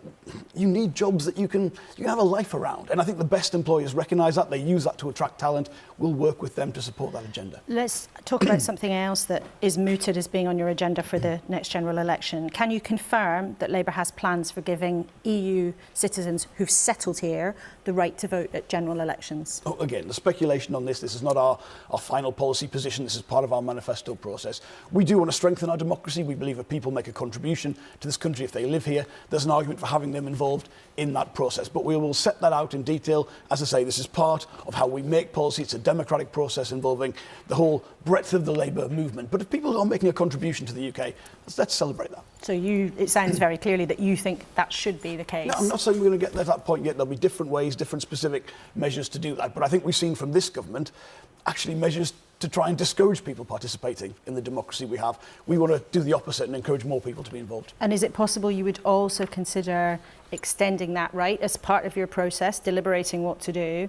you need jobs that you can have a life around. And I think the best employers recognise that. They use that to attract talent. We'll work with them to support that agenda. Let's talk about something else that is mooted as being on your agenda for the next general election. Can you confirm that Labour has plans for giving EU citizens who've settled here the right to vote at general elections? Oh, again, the speculation on this is not our final policy position. This is part of our manifesto process. We do want to strengthen our democracy. We believe that people make a contribution to this country if they live here. There's an argument for having them involved in that process. But we will set that out in detail. As I say, this is part of how we make policy. It's a democratic process involving the whole breadth of the Labour movement. But if people are making a contribution to the UK, let's celebrate that. So it sounds very clearly that you think that should be the case. No, I'm not saying we're going to get to that point yet. There'll be different ways, different specific measures to do that. But I think we've seen from this government actually measures to try and discourage people participating in the democracy we have. We want to do the opposite and encourage more people to be involved. And is it possible you would also consider extending that right as part of your process, deliberating what to do,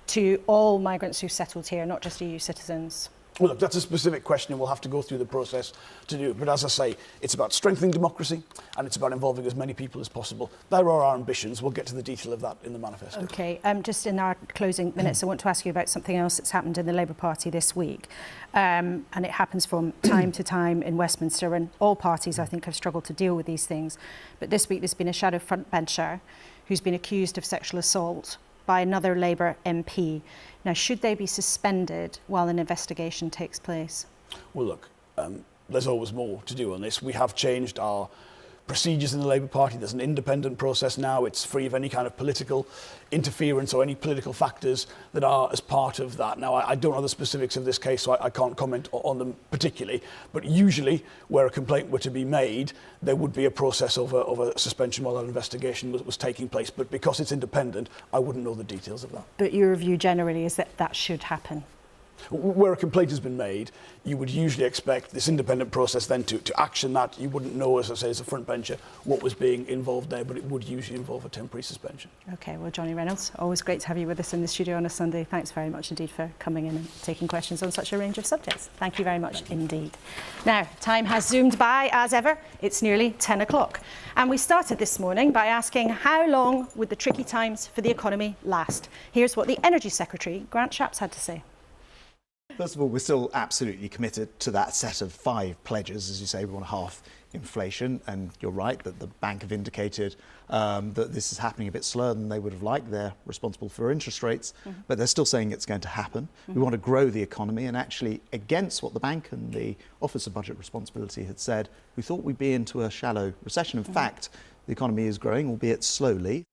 to all migrants who've settled here, not just EU citizens? Well, look, that's a specific question and we'll have to go through the process to do it. But as I say, it's about strengthening democracy and it's about involving as many people as possible. There are our ambitions. We'll get to the detail of that in the manifesto. OK, just in our closing minutes, I want to ask you about something else that's happened in the Labour Party this week. And it happens from time to time in Westminster, and all parties, I think, have struggled to deal with these things. But this week there's been a shadow frontbencher who's been accused of sexual assault by another Labour MP. Now, should they be suspended while an investigation takes place? Well, look, there's always more to do on this. We have changed our procedures in the Labour Party. There's an independent process now. It's free of any kind of political interference or any political factors that are as part of that. Now, I don't know the specifics of this case, so I can't comment on them particularly. But usually, where a complaint were to be made, there would be a process of a suspension while that investigation was taking place. But because it's independent, I wouldn't know the details of that. But your view generally is that that should happen? Where a complaint has been made, you would usually expect this independent process then to action that. You wouldn't know, as I say, as a frontbencher, what was being involved there, but it would usually involve a temporary suspension. OK, well, Jonny Reynolds, always great to have you with us in the studio on a Sunday. Thanks very much indeed for coming in and taking questions on such a range of subjects. Thank you very much indeed. Now, time has zoomed by as ever. It's nearly 10 o'clock. And we started this morning by asking how long would the tricky times for the economy last? Here's what the Energy Secretary, Grant Shapps, had to say. First of all, we're still absolutely committed to that set of 5 pledges. As you say, we want to halve inflation, and you're right that the bank have indicated that this is happening a bit slower than they would have liked. They're responsible for interest rates, but they're still saying it's going to happen. We want to grow the economy, and actually against what the bank and the Office of Budget Responsibility had said, we thought we'd be into a shallow recession. In fact, the economy is growing, albeit slowly.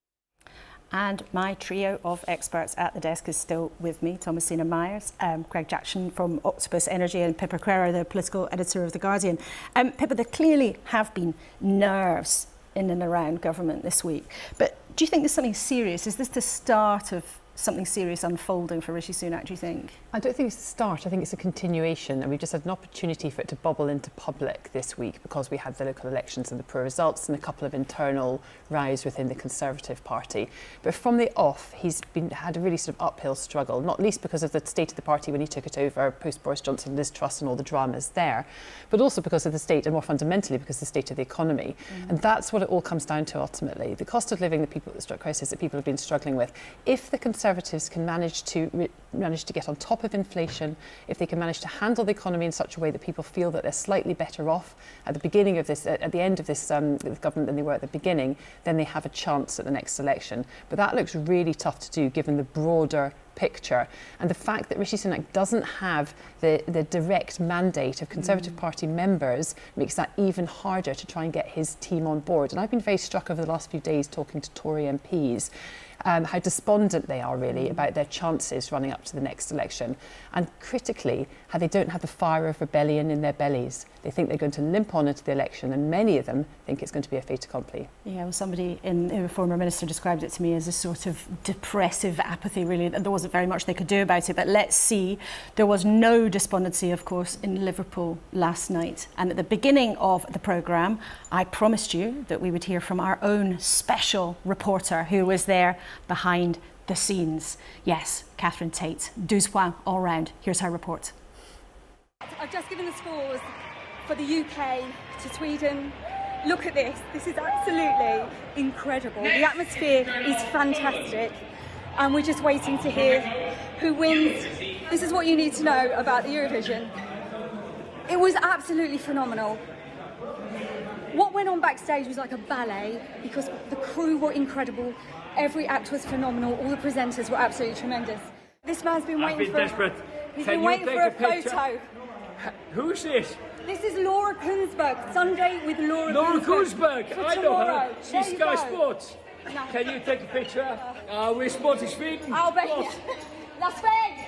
And my trio of experts at the desk is still with me. Thomasina, Miers, Greg Jackson from Octopus Energy, and Pippa Crear, the political editor of The Guardian. Pippa, there clearly have been nerves in and around government this week. But do you think there's something serious? Is this the start of something serious unfolding for Rishi Sunak, do you think? I don't think it's the start. I think it's a continuation, and we've just had an opportunity for it to bubble into public this week because we had the local elections and the poor results and a couple of internal rows within the Conservative Party. But from the off, he's had a really sort of uphill struggle, not least because of the state of the party when he took it over, post Boris Johnson, Liz Truss and all the dramas there, but also because of the state, and more fundamentally because of the state of the economy. And that's what it all comes down to ultimately. The cost of living, the crisis that people have been struggling with. If the Conservatives can manage to get on top of inflation, if they can manage to handle the economy in such a way that people feel that they're slightly better off at the beginning of this, at the end of this government than they were at the beginning, then they have a chance at the next election. But that looks really tough to do given the broader picture, and the fact that Rishi Sunak doesn't have the direct mandate of Conservative Party members makes that even harder to try and get his team on board. And I've been very struck over the last few days talking to Tory MPs how despondent they are really about their chances running up to the next election, and critically how they don't have the fire of rebellion in their bellies. They think they're going to limp on into the election, and many of them think it's going to be a fait accompli. Yeah, well, somebody in a former minister described it to me as a sort of depressive apathy, really. There was wasn't very much they could do about it, but let's see. There was no despondency, of course, in Liverpool last night. And at the beginning of the programme, I promised you that we would hear from our own special reporter who was there behind the scenes. Yes, Catherine Tate, 12 points all round. Here's her report. I've just given the scores for the UK to Sweden. Look at this. This is absolutely incredible. The atmosphere is fantastic, and we're just waiting to hear who wins. This is what you need to know about the Eurovision. It was absolutely phenomenal. What went on backstage was like a ballet, because the crew were incredible. Every act was phenomenal. All the presenters were absolutely tremendous. This man's been waiting for. Desperate. He's Can been you waiting take for a picture? photo. Who's this? This is Laura Kuenssberg. Sunday with Laura Kuenssberg. For I know tomorrow. her. There She's you Sky go. Sports. No. Can you take a picture? We're supporting Sweden. I'll bet you. That's fair.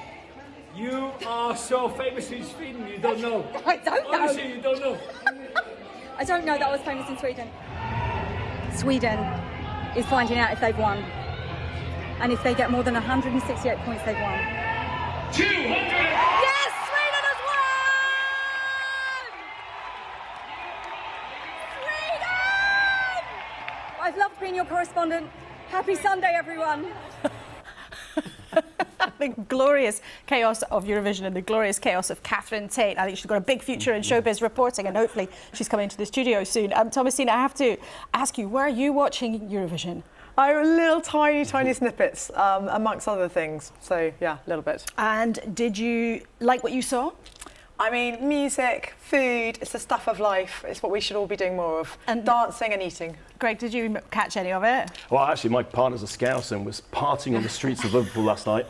You are so famous in Sweden, you don't know. I don't know. Honestly, you don't know. I don't know that I was famous in Sweden. Sweden is finding out if they've won. And if they get more than 168 points, they've won. 200! Yes, Sweden has won! Sweden! I've loved being your correspondent. Happy Sunday, everyone. The glorious chaos of Eurovision and the glorious chaos of Catherine Tate. I think she's got a big future in showbiz reporting, and hopefully she's coming to the studio soon. Thomasina, I have to ask you, where are you watching Eurovision? Little tiny snippets, amongst other things. So, yeah, a little bit. And did you like what you saw? I mean, music, food, it's the stuff of life. It's what we should all be doing more of. And dancing and eating. Greg, did you catch any of it? Well, actually, my partner's a Scouse and was partying on the streets of Liverpool last night.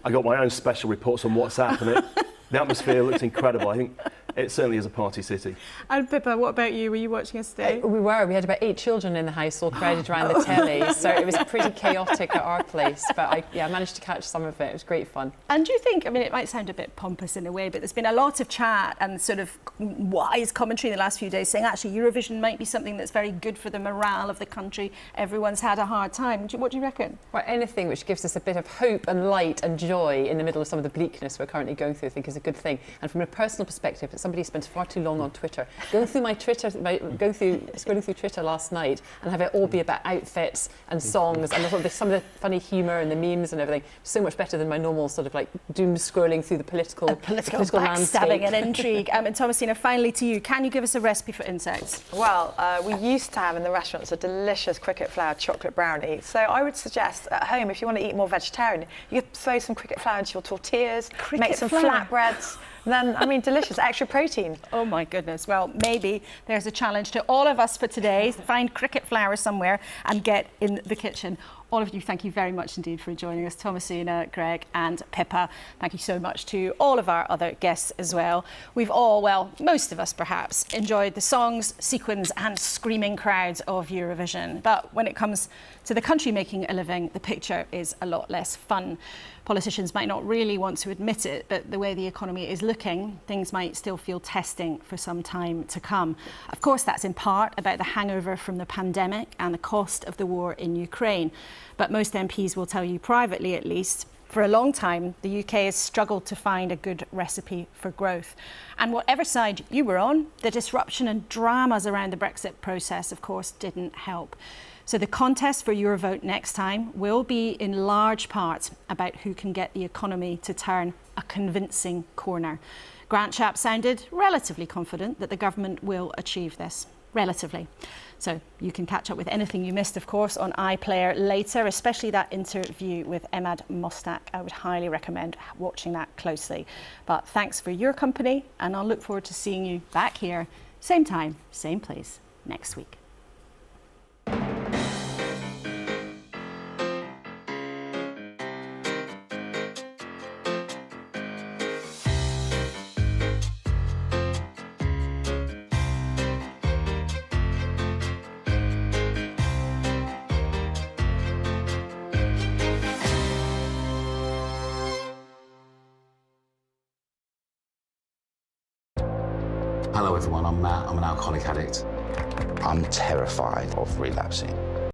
I got my own special reports on WhatsApp, and the atmosphere looked incredible. I think it certainly is a party city. And Pippa, what about you? Were you watching us today? We were. We had about 8 children in the house, all crowded around the telly, so it was pretty chaotic at our place. But I managed to catch some of it. It was great fun. And do you think, I mean, it might sound a bit pompous in a way, but there's been a lot of chat and sort of wise commentary in the last few days saying actually Eurovision might be something that's very good for the morale of the country. Everyone's had a hard time. What do you reckon? Well, anything which gives us a bit of hope and light and joy in the middle of some of the bleakness we're currently going through, I think is a good thing. And from a personal perspective, somebody spent far too long on Twitter. Going through scrolling through Twitter last night and have it all be about outfits and songs and some of the funny humour and the memes and everything. So much better than my normal sort of like doom scrolling through the political landscape. Backstabbing and intrigue. And Thomasina, finally to you, can you give us a recipe for insects? Well, we used to have in the restaurants a delicious cricket flour chocolate brownie. So I would suggest at home, if you want to eat more vegetarian, you could throw some cricket flour into your tortillas, make some flatbreads. Then, I mean, delicious, extra protein. Oh my goodness. Well, maybe there's a challenge to all of us for today. Find cricket flour somewhere and get in the kitchen. All of you, thank you very much indeed for joining us. Thomasina, Greg and Pippa. Thank you so much to all of our other guests as well. We've all, well, most of us perhaps, enjoyed the songs, sequins and screaming crowds of Eurovision. But when it comes to the country making a living, the picture is a lot less fun. Politicians might not really want to admit it, but the way the economy is looking, things might still feel testing for some time to come. Of course, that's in part about the hangover from the pandemic and the cost of the war in Ukraine. But most MPs will tell you privately, at least, for a long time, the UK has struggled to find a good recipe for growth. And whatever side you were on, the disruption and dramas around the Brexit process, of course, didn't help. So the contest for your vote next time will be in large part about who can get the economy to turn a convincing corner. Grant Shapps sounded relatively confident that the government will achieve this. Relatively. So you can catch up with anything you missed, of course, on iPlayer later, especially that interview with Emad Mostaque. I would highly recommend watching that closely. But thanks for your company, and I'll look forward to seeing you back here, same time, same place, next week. Hello everyone, I'm Matt. I'm an alcoholic addict. I'm terrified of relapsing.